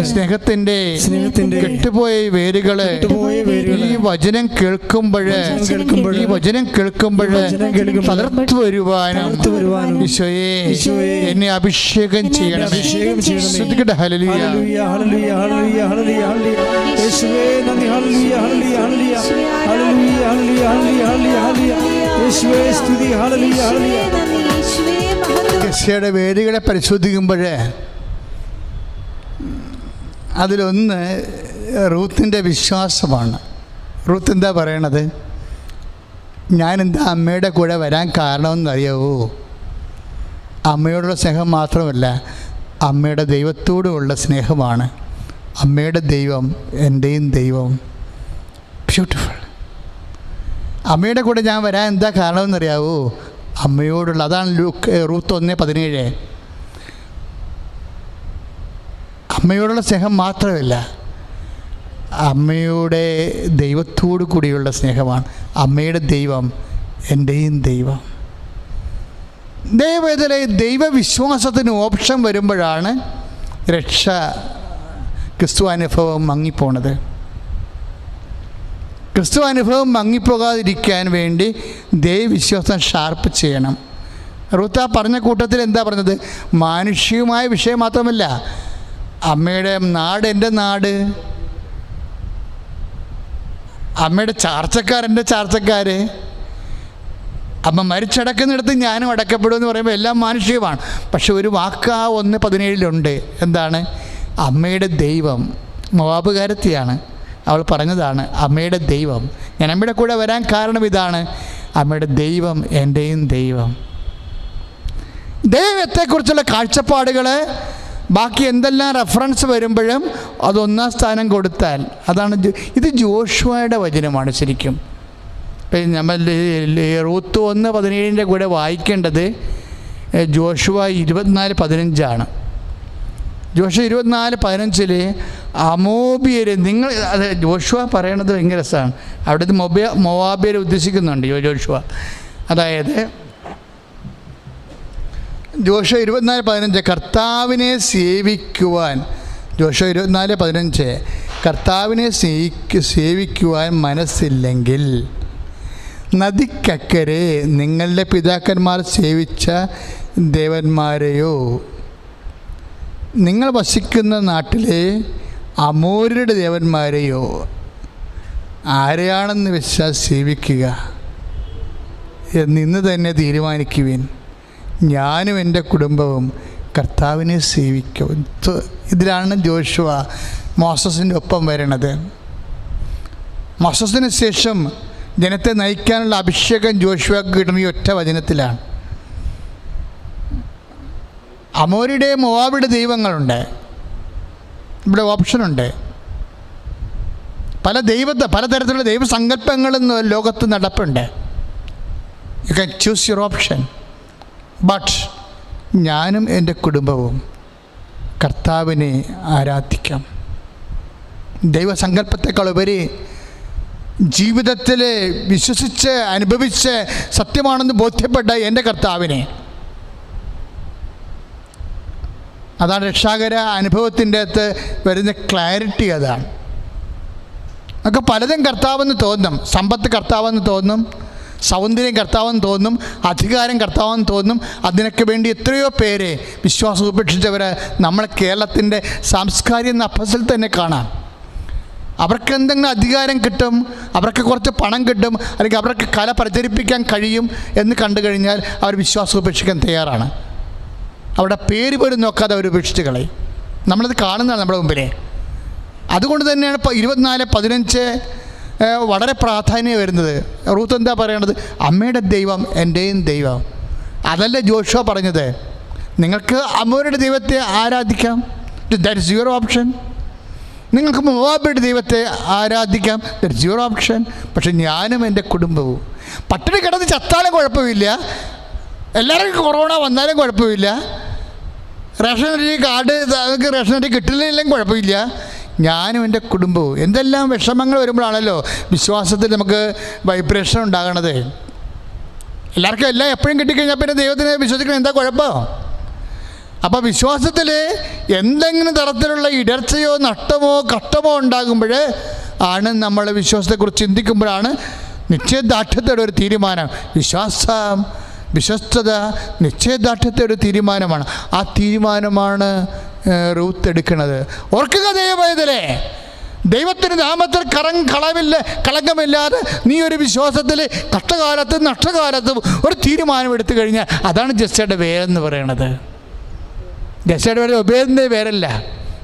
സ്നേഹത്തിന്റെ കെട്ടുപോയ വേരുകളെ ഈ വചനം കേൾക്കുമ്പോൾ തളർത്തു വരുവാനും ഈശോയെ എന്നെ അഭിഷേകം ചെയ്യണം. ശ്രദ്ധിക്കട്ടെ. ഹല്ലേലൂയ. ജെസ്സയുടെ വേരുകളെ പരിശോധിക്കുമ്പോൾ അതിലൊന്ന് റൂത്തിൻ്റെ വിശ്വാസമാണ്. റൂത്ത് എന്താ പറയണത്? ഞാനെന്താ അമ്മയുടെ കൂടെ വരാൻ കാരണമെന്നറിയാവോ? അമ്മയോടുള്ള സ്നേഹം മാത്രമല്ല, അമ്മയുടെ ദൈവത്തോടുമുള്ള സ്നേഹമാണ്. അമ്മയുടെ ദൈവം എൻ്റെയും ദൈവം. ബ്യൂട്ടിഫുൾ. അമ്മയുടെ കൂടെ ഞാൻ വരാൻ എന്താ കാരണമെന്നറിയാവോ? അമ്മയോടുള്ള, അതാണ് റൂത്ത് 1:17. അമ്മയോടുള്ള സ്നേഹം മാത്രമല്ല, അമ്മയുടെ ദൈവത്തോടു കൂടിയുള്ള സ്നേഹമാണ്. അമ്മയുടെ ദൈവം എൻ്റെയും ദൈവം. ദൈവത്തിലെ ദൈവവിശ്വാസത്തിന് ഓപ്ഷൻ വരുമ്പോഴാണ് രക്ഷ ക്രിസ്തു അനുഭവം മങ്ങിപ്പോണത്. ക്രിസ്തു അനുഭവം മങ്ങിപ്പോകാതിരിക്കാൻ വേണ്ടി ദൈവവിശ്വാസം ഷാർപ്പ് ചെയ്യണം. റൂത്ത് പറഞ്ഞ കൂട്ടത്തിൽ എന്താ പറഞ്ഞത്? മാനുഷികമായ വിഷയം മാത്രമല്ല, അമ്മയുടെ നാട് എൻ്റെ നാട്, അമ്മയുടെ ചാർച്ചക്കാരെൻ്റെ ചാർച്ചക്കാർ, അമ്മ മരിച്ചടക്കുന്നിടത്ത് ഞാനും അടക്കപ്പെടുമെന്ന് പറയുമ്പോൾ എല്ലാം മാനുഷികമാണ്. പക്ഷെ ഒരു വാക്ക് ആ 1:17 എന്താണ്? അമ്മയുടെ ദൈവം. മോവാബുകാരത്തിയാണ്, അവൾ പറഞ്ഞതാണ് അമ്മയുടെ ദൈവം. ഞാൻ അമ്മയുടെ കൂടെ വരാൻ കാരണം ഇതാണ്, അമ്മയുടെ ദൈവം എൻ്റെയും ദൈവം. ദൈവത്തെക്കുറിച്ചുള്ള കാഴ്ചപ്പാടുകൾ ബാക്കി എന്തെല്ലാം റെഫറൻസ് വരുമ്പോഴും അത് 1-ാം സ്ഥാനം കൊടുത്താൽ അതാണ്. ഇത് ജോഷുവയുടെ വചനമാണ് ശരിക്കും. നമ്മൾ റൂത്ത് 1:17 കൂടെ വായിക്കേണ്ടത് ജോഷുവ 24:15. ജോഷുവ 24:15 അമോബിയർ നിങ്ങൾ, അത് ജോഷുവ പറയണത് ഭയങ്കര രസമാണ്. അവിടുത്തെ മൊവാബിയരെ ഉദ്ദേശിക്കുന്നുണ്ട് ജോഷുവ. അതായത് ജോഷുവ 24:15 കർത്താവിനെ സേവിക്കുവാൻ, ജോഷുവ 24:15 കർത്താവിനെ സേവിക്കുവാൻ മനസ്സില്ലെങ്കിൽ നദിക്കക്കരെ നിങ്ങളുടെ പിതാക്കന്മാർ സേവിച്ച ദേവന്മാരെയോ നിങ്ങൾ വസിക്കുന്ന നാട്ടിലെ അമോര്യരുടെ ദേവന്മാരെയോ ആരെയാണെന്ന് വെച്ചാൽ സേവിക്കുക എന്നിന്ന് തന്നെ തീരുമാനിക്കുവിൻ. ഞാനും എൻ്റെ കുടുംബവും കർത്താവിനെ സേവിക്കും. ഇതിലാണ് ജോഷുവ മോസസിൻ്റെ ഒപ്പം വരണത്. മോസസിന് ശേഷം ജനത്തെ നയിക്കാനുള്ള അഭിഷേകം ജോഷുവക്ക് കിട്ടുന്ന ഈ ഒറ്റ വചനത്തിലാണ്. അമോരിയുടെ മോവാബിയുടെ ദൈവങ്ങളുണ്ട്, ഇവിടെ ഓപ്ഷനുണ്ട്. പലതരത്തിലുള്ള ദൈവസങ്കല്പങ്ങളും ലോകത്ത് നടപ്പുണ്ട്. You can choose your option. But ഞാനും എൻ്റെ കുടുംബവും കർത്താവിനെ ആരാധിക്കാം. ദൈവസങ്കല്പത്തെക്കാൾ ഉപരി ജീവിതത്തിൽ വിശ്വസിച്ച് അനുഭവിച്ച് സത്യമാണെന്ന് ബോധ്യപ്പെട്ട എൻ്റെ കർത്താവിനെ, അതാണ് രക്ഷാകര അനുഭവത്തിൻ്റെ അകത്ത് വരുന്ന ക്ലാരിറ്റി. അതാണ് നമുക്ക് പലതും കർത്താവെന്ന് തോന്നും. സമ്പത്ത് കർത്താവെന്ന് തോന്നും, സൗന്ദര്യം കർത്താവെന്ന് തോന്നും, അധികാരം കർത്താവെന്ന് തോന്നും. അതിനൊക്കെ വേണ്ടി എത്രയോ പേരെ വിശ്വാസം ഉപേക്ഷിച്ചവർ നമ്മളെ കേരളത്തിൻ്റെ സാംസ്കാരിക നഭസിൽ തന്നെ കാണാം. അവർക്ക് എന്തെങ്കിലും അധികാരം കിട്ടും, അവർക്ക് കുറച്ച് പണം കിട്ടും, അല്ലെങ്കിൽ അവർക്ക് കല പ്രചരിപ്പിക്കാൻ കഴിയും എന്ന് കണ്ടു കഴിഞ്ഞാൽ അവർ വിശ്വാസം ഉപേക്ഷിക്കാൻ തയ്യാറാണ്. അവരുടെ പേര് പോലും നോക്കാതെ അവർ ഉപേക്ഷിച്ച് കളയും. നമ്മളത് കാണുന്നതാണ് നമ്മുടെ മുമ്പിലെ. അതുകൊണ്ട് തന്നെയാണ് 24:15 വളരെ പ്രാധാന്യം വരുന്നത്. റൂത്ത് എന്താ പറയണത്? അമ്മയുടെ ദൈവം എൻ്റെയും ദൈവം. അതല്ല ജോഷുവ പറഞ്ഞത്, നിങ്ങൾക്ക് അമ്മയുടെ ദൈവത്തെ ആരാധിക്കാം, ദാറ്റ് ഇസ് യുവർ ഓപ്ഷൻ. നിങ്ങൾക്ക് മോവാബിയുടെ ദൈവത്തെ ആരാധിക്കാം, ദാറ്റ് ഇസ് യുവർ ഓപ്ഷൻ. പക്ഷെ ഞാനും എൻ്റെ കുടുംബവും പട്ടിണി കിടന്ന് ചത്താലും കുഴപ്പമില്ല, എല്ലാവർക്കും കൊറോണ വന്നാലും കുഴപ്പമില്ല, റേഷനറി കാർഡ് റേഷനറി കിട്ടില്ലെങ്കിലും കുഴപ്പമില്ല, ഞാനും എൻ്റെ കുടുംബവും. എന്തെല്ലാം വിഷമങ്ങൾ വരുമ്പോഴാണല്ലോ വിശ്വാസത്തിൽ നമുക്ക് വൈബ്രേഷൻ ഉണ്ടാകണത്. എല്ലാവർക്കും എല്ലാം എപ്പോഴും കിട്ടിക്കഴിഞ്ഞാൽ പിന്നെ ദൈവത്തിനെ വിശ്വസിക്കണം എന്താ കുഴപ്പം? അപ്പോൾ വിശ്വാസത്തിൽ എന്തെങ്കിലും തരത്തിലുള്ള ഇടർച്ചയോ നഷ്ടമോ കഷ്ടമോ ഉണ്ടാകുമ്പോൾ ആണ് നമ്മൾ വിശ്വാസത്തെക്കുറിച്ച് ചിന്തിക്കുമ്പോഴാണ് നിശ്ചയദാർഢ്യത്തോടെ ഒരു തീരുമാനം. വിശ്വസ്തത നിശ്ചയദാർഢ്യത്തെ ഒരു തീരുമാനമാണ്. ആ തീരുമാനമാണ് റൂത്ത് എടുക്കുന്നത്. ഓർക്കുക ദൈവമേ, ദൈവത്തിൻ്റെ നാമത്തിൽ കളങ്കമില്ലാതെ നീ ഒരു വിശ്വാസത്തിൽ കഷ്ടകാലത്തും നഷ്ടകാലത്തും ഒരു തീരുമാനം എടുത്തു കഴിഞ്ഞാൽ അതാണ് ജസ്സയുടെ പേരെന്ന് പറയണത്. ജസ്സയുടെ പേര് ഒബേദിൻ്റെ പേരല്ല,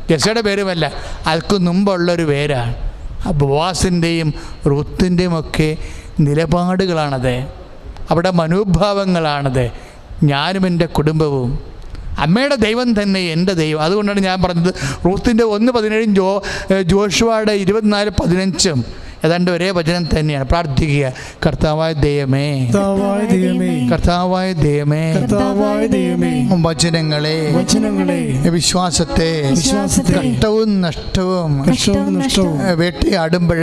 ജസ്സയുടെ പേരുമല്ല, അതിന് മുമ്പുള്ളൊരു പേരാണ്. ബോവാസിൻ്റെയും റൂത്തിൻ്റെയും ഒക്കെ നിലപാടുകളാണത്, അവിടെ മനോഭാവങ്ങളാണത്. ഞാനും എൻ്റെ കുടുംബവും അമ്മയുടെ ദൈവം തന്നെ എൻ്റെ ദൈവം. അതുകൊണ്ടാണ് ഞാൻ പറഞ്ഞത് റൂത്തിൻ്റെ 1:17 ജോഷുവയുടെ 24:15 ഏതാണ്ട് ഒരേ വചനം തന്നെയാണ്. പ്രാർത്ഥിക്കുക, കർത്താവായ ദൈവമേ, കർത്താവായ ദൈവമേ, വചനങ്ങളെ വിശ്വാസത്തെ കഷ്ടവും നഷ്ടവും വേട്ടയാടുമ്പോൾ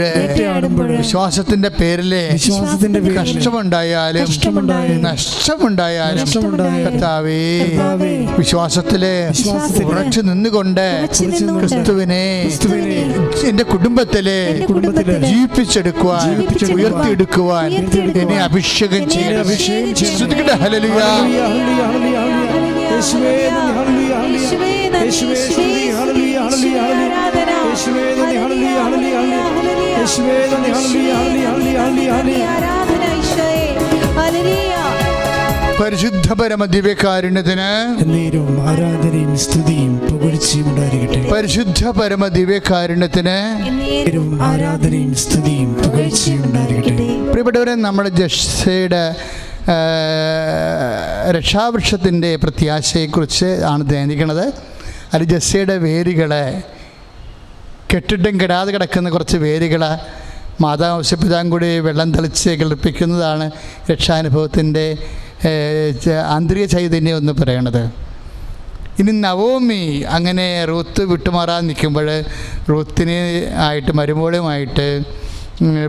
വിശ്വാസത്തിൻ്റെ പേരിലെ കഷ്ടമുണ്ടായാലും നഷ്ടമുണ്ടായാലും കർത്താവേ വിശ്വാസത്തിലെ ഉറച്ചു നിന്നുകൊണ്ട് ക്രിസ്തുവിനെ എൻ്റെ കുടുംബത്തിലെ ജീവിപ്പിച്ചെടുക്കുവാൻ ഉയർത്തിയെടുക്കുവാൻ എന്നെ അഭിഷേകം ചെയ്യണം. ഹല്ലേലൂയ. പരിശുദ്ധ പരമദിവ്യകാരുണ്യത്തിന് ആരാധനയും സ്തുതിയും പുകഴ്ചയും ഉണ്ടായിരിക്കട്ടെ. പരിശുദ്ധ പരമദിവ്യകാരുണ്യത്തിന് ആരാധനയും സ്തുതിയും പുകഴ്ചയും ഉണ്ടായിരിക്കട്ടെ. പ്രിയപ്പെട്ടവരെ, നമ്മുടെ ജസ്സയുടെ രക്ഷാവൃക്ഷത്തിൻ്റെ പ്രത്യാശയെക്കുറിച്ച് ആണ് ധ്യാനിക്കുന്നത്. അത് ജസ്സയുടെ വേരുകളെ കെട്ടിട്ടും കെടാതെ കിടക്കുന്ന കുറച്ച് വേരുകൾ മാതാപിതാവും കൂടി വെള്ളം തളിച്ച് കിളിപ്പിക്കുന്നതാണ് രക്ഷാനുഭവത്തിൻ്റെ ആന്തരിക ചൈതന്യം എന്ന് പറയണത്. ഇനി നവോമി അങ്ങനെ റൂത്ത് വിട്ടുമാറാൻ നിൽക്കുമ്പോൾ റൂത്തിന് ആയിട്ട് മരുമോളുമായിട്ട്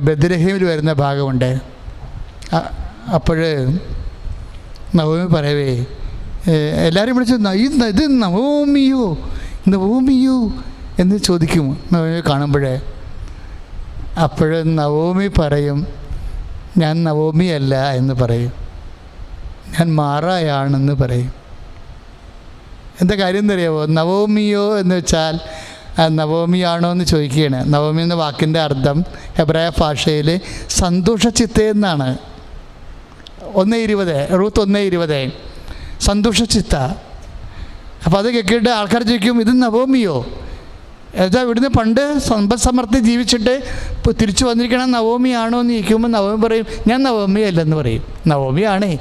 ബെത്ലഹേമിൽ വരുന്ന ഭാഗമുണ്ട്. അപ്പോൾ നവോമി പറയവേ, എല്ലാവരും വിളിച്ച് ഇത് നവോമിയോ എന്ന് ചോദിക്കും നവോമി കാണുമ്പോഴേ. അപ്പോൾ നവോമി പറയും, ഞാൻ നവോമിയല്ല എന്ന് പറയും, ഞാൻ മാറായാണെന്ന് പറയും. എന്താ കാര്യം എന്നറിയാമോ? നവോമിയോ എന്ന് വെച്ചാൽ നവോമിയാണോ എന്ന് ചോദിക്കുകയാണ്. നവോമി എന്ന വാക്കിൻ്റെ അർത്ഥം ഹെബ്രായ ഭാഷയിൽ സന്തോഷചിത്ത എന്നാണ്. 1:20 റൂത്ത് 1:20 സന്തോഷചിത്ത. അപ്പോൾ അത് കേട്ടിട്ട് ആൾക്കാർ ചോദിക്കും, ഇത് നവോമിയോ? എന്താ ഇവിടുന്ന് പണ്ട് സമ്പദ് സമൃദ്ധി ജീവിച്ചിട്ട് ഇപ്പോൾ തിരിച്ചു വന്നിരിക്കണം നവോമിയാണോ എന്ന് ചോദിക്കുമ്പോൾ നവോമി പറയും, ഞാൻ നവോമിയല്ലെന്ന് പറയും. നവോമിയാണേ,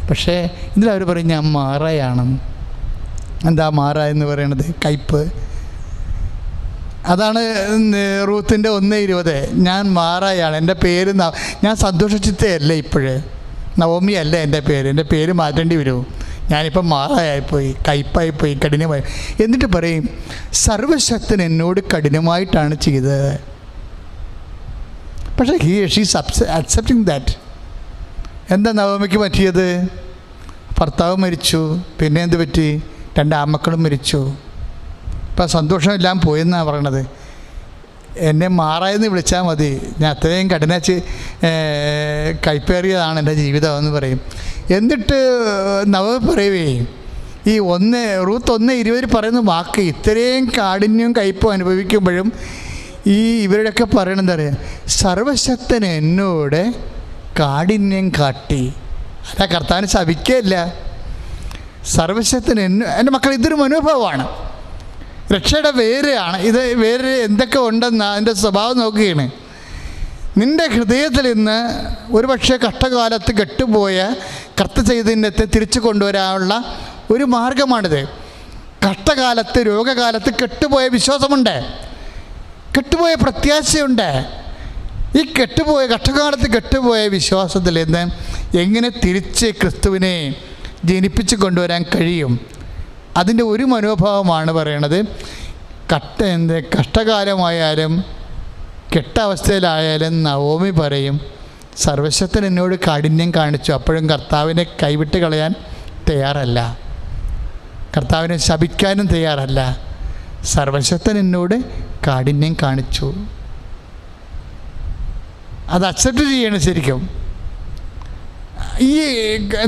പക്ഷേ ഇതിലവർ പറയും ഞാൻ മാറയാണെന്ന്. എന്താ മാറ എന്ന് പറയണത്? കയ്പ്. അതാണ് റൂത്തിൻ്റെ 1:20 ഞാൻ മാറയാണ്, എൻ്റെ പേര് ഞാൻ സന്തോഷിച്ചിട്ടേ ഇപ്പോഴേ, നവോമി അല്ല എൻ്റെ പേര് മാറ്റേണ്ടി വരുമോ? ഞാനിപ്പം മാറായിപ്പോയി, കയ്പായിപ്പോയി, കഠിനമായി. എന്നിട്ട് പറയും, സർവശക്തൻ എന്നോട് കഠിനമായിട്ടാണ് ചെയ്തത്. പക്ഷേ ഷീസ് അക്സെപ്റ്റിംഗ് ദാറ്റ്. എന്താ നവോമിക്ക് പറ്റിയത്? ഭർത്താവ് മരിച്ചു, പിന്നെ എന്ത് പറ്റി? 2 ആൺമക്കളും മരിച്ചു. ഇപ്പം സന്തോഷമെല്ലാം പോയെന്നാണ് പറയണത്. എന്നെ മാറായെന്ന് വിളിച്ചാൽ മതി, ഞാൻ അത്രയും കൈപ്പേറിയതാണ് എൻ്റെ ജീവിതം എന്ന് പറയും. എന്നിട്ട് നവോമി പറയുവേ, ഈ റൂത്ത് 1:20 പറയുന്ന വാക്ക് ഇത്രയും കാഠിന്യവും കയ്പും അനുഭവിക്കുമ്പോഴും ഇവരുടെയൊക്കെ പറയണത് എന്താ പറയുക? സർവശക്തൻ എന്നോട് കാഠിന്യം കാട്ടി. അല്ല, കർത്താവിനെ ശപിക്കുകയല്ല. സർവശക്തൻ എൻ്റെ മക്കൾ, ഇതൊരു മനോഭാവമാണ്, രക്ഷയുടെ വേരെയാണ് ഇത്. വേറെ എന്തൊക്കെ ഉണ്ടെന്ന് അതിൻ്റെ സ്വഭാവം നോക്കുകയാണ്. നിൻ്റെ ഹൃദയത്തിൽ നിന്ന് ഒരുപക്ഷെ കഷ്ടകാലത്ത് കെട്ടുപോയ കർത്ത ചൈതന്യത്തെ തിരിച്ചു കൊണ്ടുവരാനുള്ള ഒരു മാർഗമാണിത്. കഷ്ടകാലത്ത്, രോഗകാലത്ത് കെട്ടുപോയ വിശ്വാസമുണ്ട്, കെട്ടുപോയ പ്രത്യാശയുണ്ട്. ഈ കഷ്ടകാലത്ത് കെട്ടുപോയ വിശ്വാസത്തിൽ നിന്ന് എങ്ങനെ തിരിച്ച് ക്രിസ്തുവിനെ ജനിപ്പിച്ച് കൊണ്ടുവരാൻ കഴിയും? അതിൻ്റെ ഒരു മനോഭാവമാണ് പറയണത്. കഷ്ടകാലമായാലും കെട്ട അവസ്ഥയിലായാലും നവോമി പറയും, സർവശക്തൻ എന്നോട് കാഠിന്യം കാണിച്ചു. അപ്പോഴും കർത്താവിനെ കൈവിട്ട് കളയാൻ തയ്യാറല്ല, കർത്താവിനെ ശപിക്കാനും തയ്യാറല്ല. സർവശക്തൻ എന്നോട് കാഠിന്യം കാണിച്ചു. അത് അക്സെപ്റ്റ് ചെയ്യണം ശരിക്കും. ഈ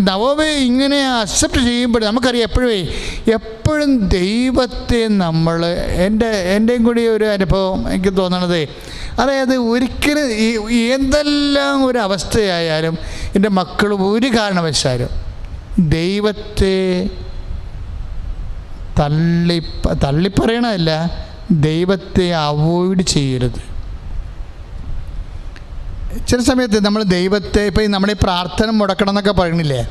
നവോമി ഇങ്ങനെ അക്സെപ്റ്റ് ചെയ്യുമ്പോൾ നമുക്കറിയാം, എപ്പോഴും ദൈവത്തെ നമ്മൾ, എൻ്റെയും കൂടി ഒരു അനുഭവം എനിക്ക് തോന്നണത്, അതായത് ഒരിക്കലും എന്തെല്ലാം ഒരു അവസ്ഥയായാലും എൻ്റെ മക്കൾ ഒരു കാരണവശാലും ദൈവത്തെ തള്ളിപ്പറയണമല്ല, ദൈവത്തെ അവോയ്ഡ് ചെയ്യരുത്. ചില സമയത്ത് നമ്മൾ ദൈവത്തെ, ഇപ്പം നമ്മൾ ഈ പ്രാർത്ഥന മുടക്കണം എന്നൊക്കെ പറയണില്ലേ,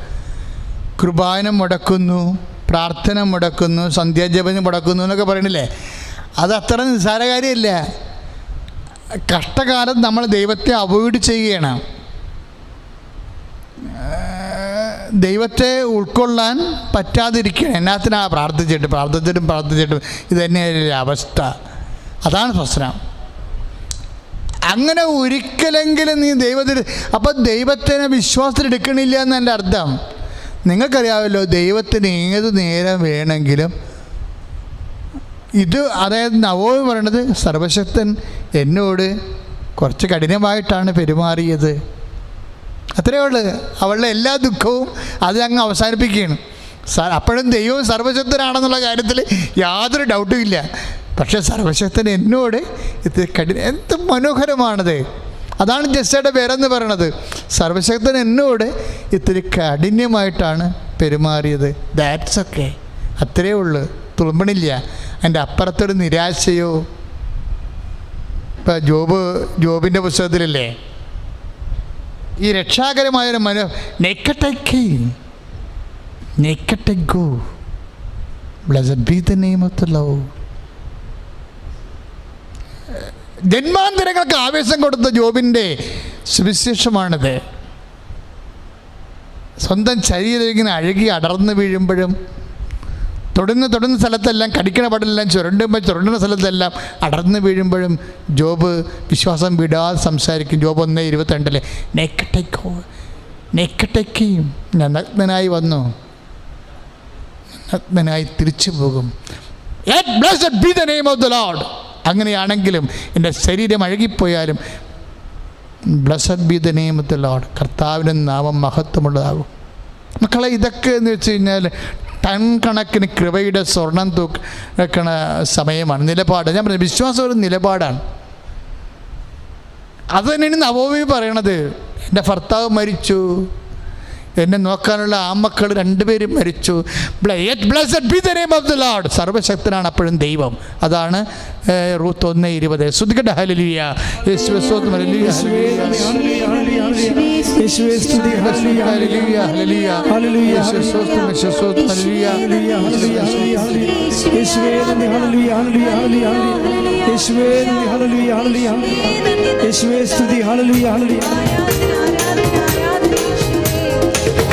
കൃപാന മുടക്കുന്നു, പ്രാർത്ഥന മുടക്കുന്നു, സന്ധ്യാജപനം മുടക്കുന്നു എന്നൊക്കെ പറയണില്ലേ, അത് അത്ര നിസ്സാര കാര്യമില്ല. കഷ്ടകാലം നമ്മൾ ദൈവത്തെ അവോയ്ഡ് ചെയ്യണം. ദൈവത്തെ ഉൾക്കൊള്ളാൻ പറ്റാതിരിക്കണം. എന്നാത്തിനാണ് പ്രാർത്ഥിച്ചിട്ടും ഇത് തന്നെയായ അവസ്ഥ. അതാണ് പ്രശ്നം. അങ്ങനെ ഒരിക്കലെങ്കിലും നീ അപ്പം ദൈവത്തിനെ വിശ്വാസത്തിലെടുക്കണില്ല എന്നതിൻ്റെ അർത്ഥം. നിങ്ങൾക്കറിയാമല്ലോ, ദൈവത്തിന് ഏത് നേരം വേണമെങ്കിലും അതായത് നവോമി പറയണത്, സർവശക്തൻ എന്നോട് കുറച്ച് കഠിനമായിട്ടാണ് പെരുമാറിയത്, അത്രയേ ഉള്ളൂ. അവളുടെ എല്ലാ ദുഃഖവും അത് അങ്ങ് അവസാനിപ്പിക്കുകയാണ്. അപ്പോഴും ദൈവം സർവശക്തനാണെന്നുള്ള കാര്യത്തിൽ യാതൊരു ഡൗട്ടും ഇല്ല. പക്ഷേ സർവശക്തൻ എന്നോട് ഇത് എന്ത് മനോഹരമാണത്. അതാണ് ജസ്സയുടെ പേരെന്ന് പറയണത്. സർവശക്തൻ എന്നോട് ഇത്തിരി കാഠിന്യമായിട്ടാണ് പെരുമാറിയത്. ദാറ്റ്സ് ഓക്കെ, അത്രയേ ഉള്ളൂ. തുളുമ്പണില്ല. അതിൻ്റെ അപ്പുറത്തൊരു നിരാശയോ. ഇപ്പം ജോബിൻ്റെ പുസ്തകത്തിലല്ലേ ഈ രക്ഷാകരമായൊരു go. Blessed be the name of the Lord. ജന്മാന്തരങ്ങൾക്ക് ആവേശം കൊടുത്ത ജോബിൻ്റെ സുവിശേഷമാണിത്. സ്വന്തം ശരീരം ഇങ്ങനെ അഴുകി അടർന്നു വീഴുമ്പോഴും, തൊടുന്ന സ്ഥലത്തെല്ലാം, കടിക്കണ പടെല്ലാം ചുരണ്ടുന്ന സ്ഥലത്തെല്ലാം അടർന്നു വീഴുമ്പോഴും ജോബ് വിശ്വാസം വിടാതെ സംസാരിക്കും. ജോബ് 1:22 നെക്കട്ടയ്ക്കും ഞാൻ നഗ്നനായി വന്നു, നഗ്നനായി തിരിച്ചു പോകും. Blessed be the name of the Lord. അങ്ങനെയാണെങ്കിലും എൻ്റെ ശരീരം അഴുകിപ്പോയാലും blessed be the name of the Lord, കർത്താവിൻ്റെ നാമം മഹത്വമുള്ളതാകും. മക്കളെ, ഇതൊക്കെ എന്ന് വെച്ച് കഴിഞ്ഞാൽ ടൺ കണക്കിന് കൃപയുടെ സ്വർണം തൂക്കണ സമയമാണ്. നിലപാട്, ഞാൻ പറഞ്ഞു, വിശ്വാസം ഒരു നിലപാടാണ്. അത് തന്നെയാണ് നവോമി പറയണത്. എൻ്റെ ഭർത്താവ് മരിച്ചു, എന്നെ നോക്കാനുള്ള ആൺമക്കൾ 2 പേരും മരിച്ചു. Blessed be the name of the Lord. സർവശക്തനാണ് അപ്പോഴും ദൈവം. അതാണ് റൂത്ത് 1:20. സ്തുതിക്കട്ടെ, ഹല്ലേലൂയ. യേശുവേ സ്തോത്രം, ഹല്ലേലൂയ, യേശുവേ സ്തുതി, ഹല്ലേലൂയ, ഹല്ലേലൂയ, ഹല്ലേലൂയ, യേശുവേ സ്തോത്രം, യേശുവേ സ്തോത്രം, ഹല്ലേലൂയ, ഹല്ലേലൂയ, ഹല്ലേലൂയ, യേശുവേ നന്ദി, ഹല്ലേലൂയ, ഹല്ലേലൂയ, ഹല്ലേലൂയ, യേശുവേ നന്ദി, ഹല്ലേലൂയ, ഹല്ലേലൂയ, യേശുവേ സ്തുതി, ഹല്ലേലൂയ, ഹല്ലേലൂയ.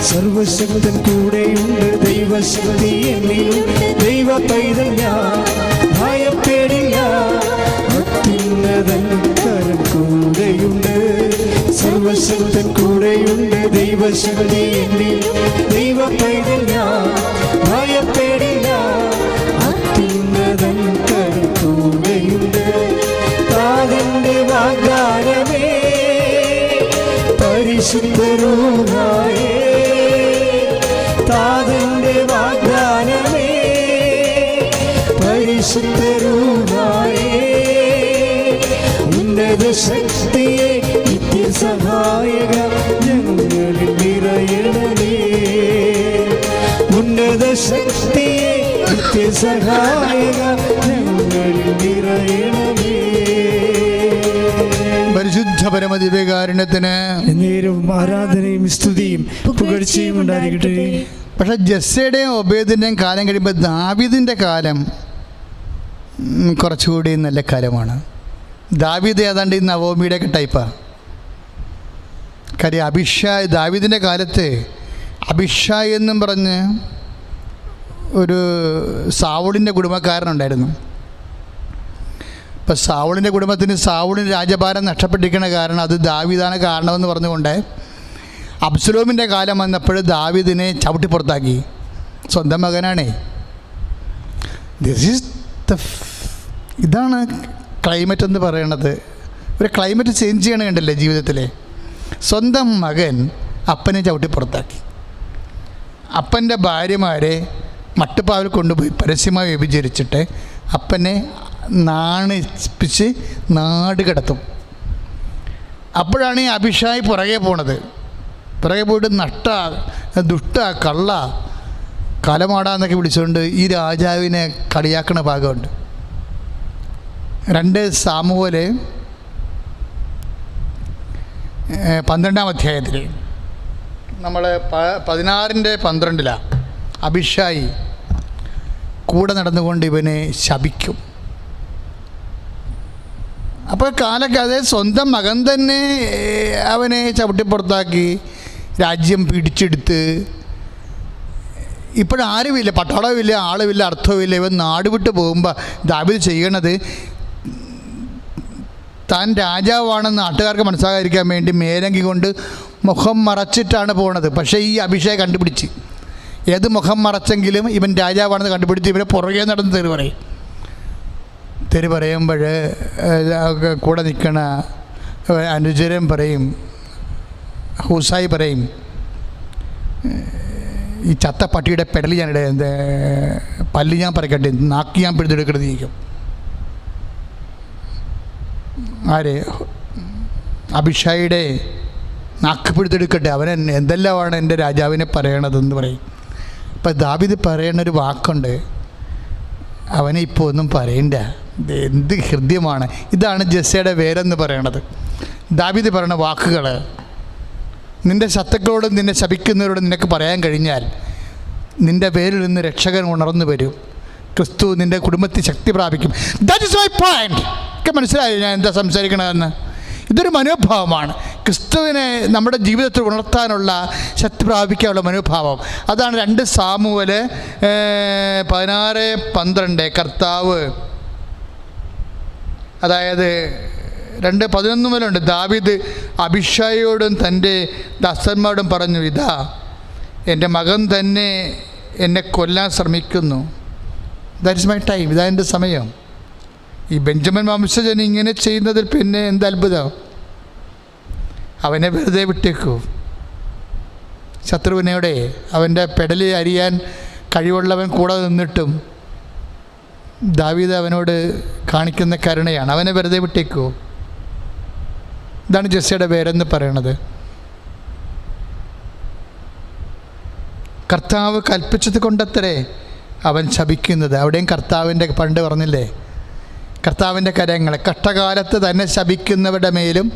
സർവശക്തൻ കൂടെയുണ്ട്, ദൈവശക്തി എന്നിലുണ്ട്, ദൈവ പൈതൽ ഞാൻ ഭയപ്പെടില്ല, അത്യുന്നതൻ കരം കൂടെയുണ്ട്. സർവശക്തൻ കൂടെയുണ്ട്. ദൈവശക്തി എന്നിൽ, ദൈവ പൈതൽ ഞാൻ ഭയപ്പെടില്ല. അത്യുന്നതൻ കൂടെയുണ്ട്. താതന്റെ വാഗ്ദാനമേ പരിശുദ്ധരൂഹായേ, താതന്റെ വാഗ്ദാനമേ പരിശുദ്ധരൂഹായേ. ഉന്നത ശക്തിയെ നിത്യസഹായക ഞങ്ങളിൽ നിറയണമേ. ഉന്നത ശക്തിയെ നിത്യസഹായക ഞങ്ങളിൽ നിറയണമേ. പരിശുദ്ധ പരമദിവ്യകാരുണ്യത്തിന് നേരവും ആരാധനയും സ്തുതിയും പുകഴ്ചയും ഉണ്ടായിരിക്കട്ടെ. പക്ഷെ ജസ്സയുടെയും ഒബേദിൻ്റെയും കാലം കഴിയുമ്പോൾ ദാവീദിൻ്റെ കാലം കുറച്ചുകൂടി നല്ല കാലമാണ്. ദാവീദ് ഏതാണ്ട് ഈ നവോമിയുടെയൊക്കെ ടൈപ്പാണ്. കാര്യം അഭിഷായ്, ദാവീദിൻ്റെ കാലത്ത് അഭിഷായ് എന്നും പറഞ്ഞ് ഒരു സാവൂളിൻ്റെ കുടുംബക്കാരനുണ്ടായിരുന്നു. ഇപ്പം സാവൂളിൻ്റെ കുടുംബത്തിന് സാവൂളിന് രാജഭാരം നഷ്ടപ്പെട്ടിരിക്കുന്ന കാരണം അത് ദാവീദാണ് കാരണമെന്ന് പറഞ്ഞുകൊണ്ട് അബ്സലോമിൻ്റെ കാലം വന്നപ്പോൾ ദാവീദിനെ ചവിട്ടി പുറത്താക്കി. സ്വന്തം മകനാണേ. ഇതാണ് ക്ലൈമറ്റ് എന്ന് പറയണത്. ഒരു ക്ലൈമറ്റ് ചേഞ്ച് ചെയ്യണ കണ്ടല്ലേ ജീവിതത്തിൽ. സ്വന്തം മകൻ അപ്പനെ ചവിട്ടി പുറത്താക്കി. അപ്പൻ്റെ ഭാര്യമാരെ മട്ടുപ്പാവിൽ കൊണ്ടുപോയി പരസ്യമായി വ്യഭിചരിച്ചിട്ട് അപ്പനെ നാണിപ്പിച്ച് നാട് കടത്തും. അപ്പോഴാണ് ഈ അഭിഷായ് പുറകെ പോണത്. പുറകെ പോയിട്ട് ദുഷ്ട, കള്ള, കലമാടാന്നൊക്കെ വിളിച്ചുകൊണ്ട് ഈ രാജാവിനെ കളിയാക്കണ ഭാഗമുണ്ട്. 2 സാമുവേൽ 12-ാം അധ്യായത്തിൽ നമ്മൾ 16:12 അഭിഷായി കൂടെ നടന്നുകൊണ്ട് ഇവനെ ശപിക്കും. അപ്പോൾ കാലക്കാതെ സ്വന്തം മകൻ തന്നെ അവനെ ചവിട്ടിപ്പുറത്താക്കി രാജ്യം പിടിച്ചെടുത്ത് ഇപ്പോഴാരുമില്ല, പട്ടാളമില്ല, ആളുമില്ല, അർത്ഥവുമില്ല. ഇവൻ നാട് വിട്ട് പോകുമ്പോൾ ദാവീദ് ചെയ്യണത് താൻ രാജാവാണെന്ന് നാട്ടുകാർക്ക് മനസ്സിലാകാതിരിക്കാൻ വേണ്ടി മേലങ്കി കൊണ്ട് മുഖം മറച്ചിട്ടാണ് പോണത്. പക്ഷേ ഈ അഭിഷേകം കണ്ടുപിടിച്ച് ഏത് മുഖം മറച്ചെങ്കിലും ഇവൻ രാജാവാണെന്ന് കണ്ടുപിടിച്ച് ഇവനെ പുറകെ നടന്ന് തെറി പറയും. തെറി പറയുമ്പോൾ കൂടെ നിൽക്കണ അനുചരൻ പറയും, ഹൂസായി പറയും, ഈ ചത്ത പട്ടിയുടെ പെടൽ ഞാനിടെ പല്ല് ഞാൻ പറിക്കട്ടെ, നാക്കി ഞാൻ പിടിച്ചെടുക്കരുതിരിക്കും. ആര്? അഭിഷായിയുടെ നാക്ക് പിടിച്ചെടുക്കട്ടെ, അവൻ എന്തെല്ലാമാണ് എൻ്റെ രാജാവിനെ പറയണതെന്ന് പറയും. അപ്പം ദാവീദ് പറയണൊരു വാക്കുണ്ട്, അവനെ ഇപ്പോൾ ഒന്നും പറയണ്ട, എന്ത് ഹൃദ്യമാണ്. ഇതാണ് ജസ്സയുടെ വേരെന്ന് പറയണത്. ദാവീദ് പറയുന്ന വാക്കുകൾ നിൻ്റെ ശത്രുക്കളോടും നിന്നെ ശപിക്കുന്നവരോടും നിനക്ക് പറയാൻ കഴിഞ്ഞാൽ നിൻ്റെ പേരിൽ നിന്ന് രക്ഷകൻ ഉണർന്നു വരും. ക്രിസ്തു നിൻ്റെ കുടുംബത്തിൽ ശക്തി പ്രാപിക്കും. That is my point. ഒക്കെ മനസ്സിലായോ ഞാൻ എന്താ സംസാരിക്കണതെന്ന്? ഇതൊരു മനോഭാവമാണ്. ക്രിസ്തുവിനെ നമ്മുടെ ജീവിതത്തിൽ ഉണർത്താനുള്ള ശക്തി പ്രാപിക്കാനുള്ള മനോഭാവം. അതാണ് 2 സാമുവേൽ 16:12 കർത്താവ്, അതായത് 2:11 മുതലുണ്ട്. ദാവീദ് അഭിഷായിയോടും തൻ്റെ ദാസന്മാരോടും പറഞ്ഞു, ഇതാ എൻ്റെ മകൻ തന്നെ എന്നെ കൊല്ലാൻ ശ്രമിക്കുന്നു. That is my time. ഇതാ എൻ്റെ സമയം. ഈ ബെഞ്ചമിൻ വംശജൻ ഇങ്ങനെ ചെയ്യുന്നതിൽ പിന്നെ എന്ത് അത്ഭുതം? അവനെ വെറുതെ വിട്ടേക്കൂ. ശത്രുവിനോടെ അവൻ്റെ പെടലി അരിയാൻ കഴിവുള്ളവൻ കൂടെ നിന്നിട്ടും ദാവീദ് അവനോട് കാണിക്കുന്ന കരുണയാണ്. അവനെ വെറുതെ വിട്ടേക്കൂ. ഇതാണ് ജസ്സയുടെ പേരെന്ന് പറയണത്. കർത്താവ് കൽപ്പിച്ചത് കൊണ്ടത്രേ അവൻ ശപിക്കുന്നത്. അവിടെയും കർത്താവിൻ്റെ പണ്ട് പറഞ്ഞില്ലേ, കർത്താവിൻ്റെ കരങ്ങൾ കഷ്ടകാലത്ത് തന്നെ ശപിക്കുന്നവരുടെ മേലും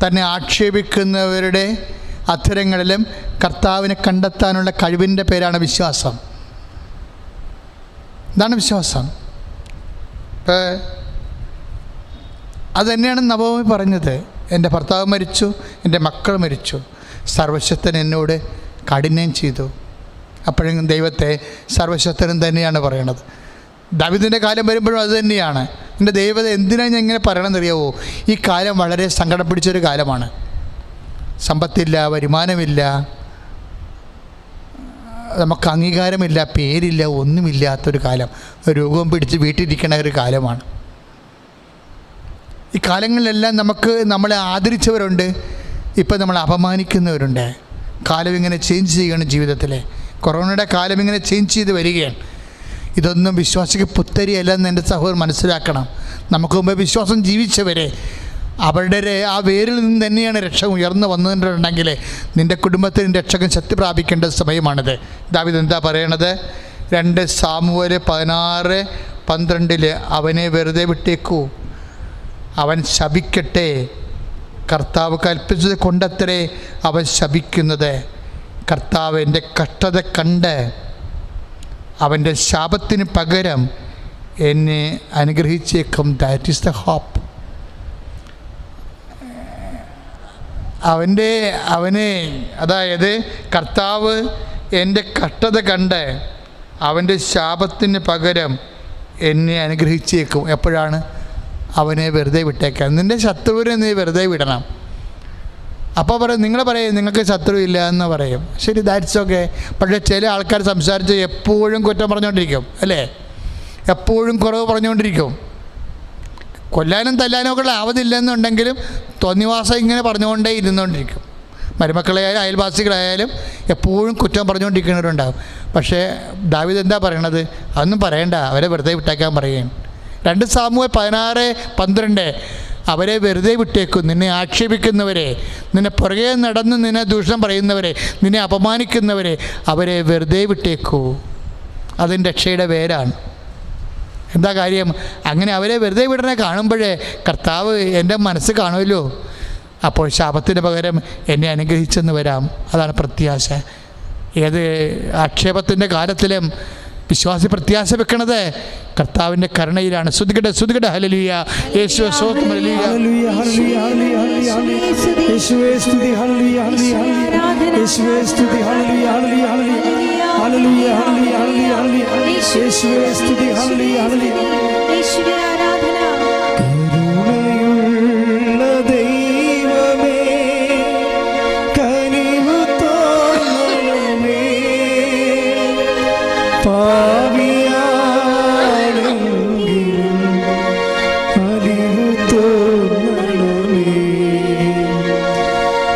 തന്നെ ആക്ഷേപിക്കുന്നവരുടെ അധരങ്ങളിലും കർത്താവിനെ കണ്ടെത്താനുള്ള കഴിവിൻ്റെ പേരാണ് വിശ്വാസം. ഇതാണ് വിശ്വാസം. അതുതന്നെയാണ് നവോമി പറഞ്ഞത്. എൻ്റെ ഭർത്താവ് മരിച്ചു, എൻ്റെ മക്കൾ മരിച്ചു, സർവശക്തൻ എന്നോട് കാഠിന്യം ചെയ്തു. അപ്പോഴും ദൈവത്തെ സർവശക്തനും തന്നെയാണ് പറയണത്. ദാവീദിൻ്റെ കാലം വരുമ്പോഴും അത് തന്നെയാണ്. എൻ്റെ ദൈവത്തെ എന്തിനാണ് ഞാൻ ഇങ്ങനെ പറയണമെന്നറിയാവോ? ഈ കാലം വളരെ സങ്കടം പിടിച്ചൊരു കാലമാണ്. സമ്പത്തില്ല, വരുമാനമില്ല, നമുക്ക് അംഗീകാരമില്ല, പേരില്ല, ഒന്നുമില്ലാത്തൊരു കാലം, രോഗം പിടിച്ച് വീട്ടിലിരിക്കണ ഒരു കാലമാണ്. ഈ കാലങ്ങളിലെല്ലാം നമ്മളെ ആദരിച്ചവരുണ്ട്, ഇപ്പം നമ്മളെ അപമാനിക്കുന്നവരുണ്ട്. കാലം ഇങ്ങനെ ചേഞ്ച് ചെയ്യുകയാണ് ജീവിതത്തിൽ. കൊറോണയുടെ കാലം ഇങ്ങനെ ചേഞ്ച് ചെയ്ത് വരികയാണ്. ഇതൊന്നും വിശ്വാസിക്ക് പുത്തരിയല്ലെന്ന് എൻ്റെ സഹോദരൻ മനസ്സിലാക്കണം. നമുക്ക് മുമ്പ് വിശ്വാസം ജീവിച്ചവരെ അവരുടെ ആ വേരിൽ നിന്ന് തന്നെയാണ് രക്ഷ ഉയർന്നു വന്നിട്ടുണ്ടെങ്കിൽ നിൻ്റെ കുടുംബത്തിന് രക്ഷകൻ ശക്തി പ്രാപിക്കേണ്ട സമയമാണിത്. ദാവീദ് എന്താ പറയണത്? 2 സാമുവേൽ 16:12 അവനെ വെറുതെ വിട്ടേക്കൂ, അവൻ ശപിക്കട്ടെ, കർത്താവ് കൽപ്പിച്ചത് കൊണ്ടത്രേ അവൻ ശപിക്കുന്നത്. കർത്താവ് എൻ്റെ കഷ്ടത കണ്ട് അവൻ്റെ ശാപത്തിന് പകരം എന്നെ അനുഗ്രഹിച്ചേക്കും. That is the hope. അതായത് കർത്താവ് എൻ്റെ കഷ്ടത കണ്ട് അവൻ്റെ ശാപത്തിന് പകരം എന്നെ അനുഗ്രഹിച്ചേക്കും. എപ്പോഴാണ്? അവനെ വെറുതെ വിട്ടേക്കാം. നിൻ്റെ ശത്രുവിനെ നീ വെറുതെ വിടണം. അപ്പോൾ നിങ്ങൾ പറയും നിങ്ങൾക്ക് ശത്രു ഇല്ല എന്ന് പറയും. ശരി, ദാറ്റ്സ് ഓക്കെ. പക്ഷേ ചില ആൾക്കാർ സംസാരിച്ച് എപ്പോഴും കുറ്റം പറഞ്ഞുകൊണ്ടിരിക്കും, അല്ലേ? എപ്പോഴും കുറവ് പറഞ്ഞുകൊണ്ടിരിക്കും. കൊല്ലാനും തല്ലാനും ഒക്കെ ആവതില്ലെന്നുണ്ടെങ്കിലും തോന്നിവാസം ഇങ്ങനെ പറഞ്ഞുകൊണ്ടേ ഇരുന്നുകൊണ്ടിരിക്കും. മരുമക്കളായാലും അയൽവാസികളായാലും എപ്പോഴും കുറ്റം പറഞ്ഞുകൊണ്ടിരിക്കുന്നവരുണ്ടാകും. പക്ഷേ ദാവീദ് എന്താ പറയണത്? അതൊന്നും പറയണ്ട, അവരെ വെറുതെ വിട്ടേക്കാൻ പറയുകയും. 2 സാമുവേൽ 16:12 അവരെ വെറുതെ വിട്ടേക്കും. നിന്നെ ആക്ഷേപിക്കുന്നവരെ, നിന്നെ പുറകെ നടന്ന് നിന്നെ ദൂഷണം പറയുന്നവരെ, നിന്നെ അപമാനിക്കുന്നവരെ അവരെ വെറുതെ വിട്ടേക്കൂ. അതിൻ്റെ രക്ഷയുടെ പേരാണ്. എന്താ കാര്യം? അങ്ങനെ അവരെ വെറുതെ വിടണേ കാണുമ്പോഴേ കർത്താവ് എൻ്റെ മനസ്സ് കാണുമല്ലോ, അപ്പോൾ ശാപത്തിന് പകരം എന്നെ അനുഗ്രഹിച്ചെന്ന് വരാം. അതാണ് പ്രത്യാശ. ഏത് ആക്ഷേപത്തിൻ്റെ കാലത്തിലും വിശ്വാസി പ്രത്യാശ വെക്കണത് കർത്താവിൻ്റെ കരുണയിലാണ്. സ്തുതിക്കട്ടെ ഹല്ലേലൂയ. യേശുവേ സ്തോത്രം. ഹല്ലേലൂയ. യേശുവേ സ്തുതി. ഹല്ലേലൂയ. യേശുവേ സ്തുതി. ഹല്ലേലൂയ. ഹല്ലേലൂയ. യേശുവേ സ്തുതി. ഹല്ലേലൂയ. യേശുവേ ആരാധന. കരുണയുള്ള ദൈവമേ, കനിവ് തോന്നണമേ, പാപിയാണെങ്കിലും അലിവ് തോന്നണമേ.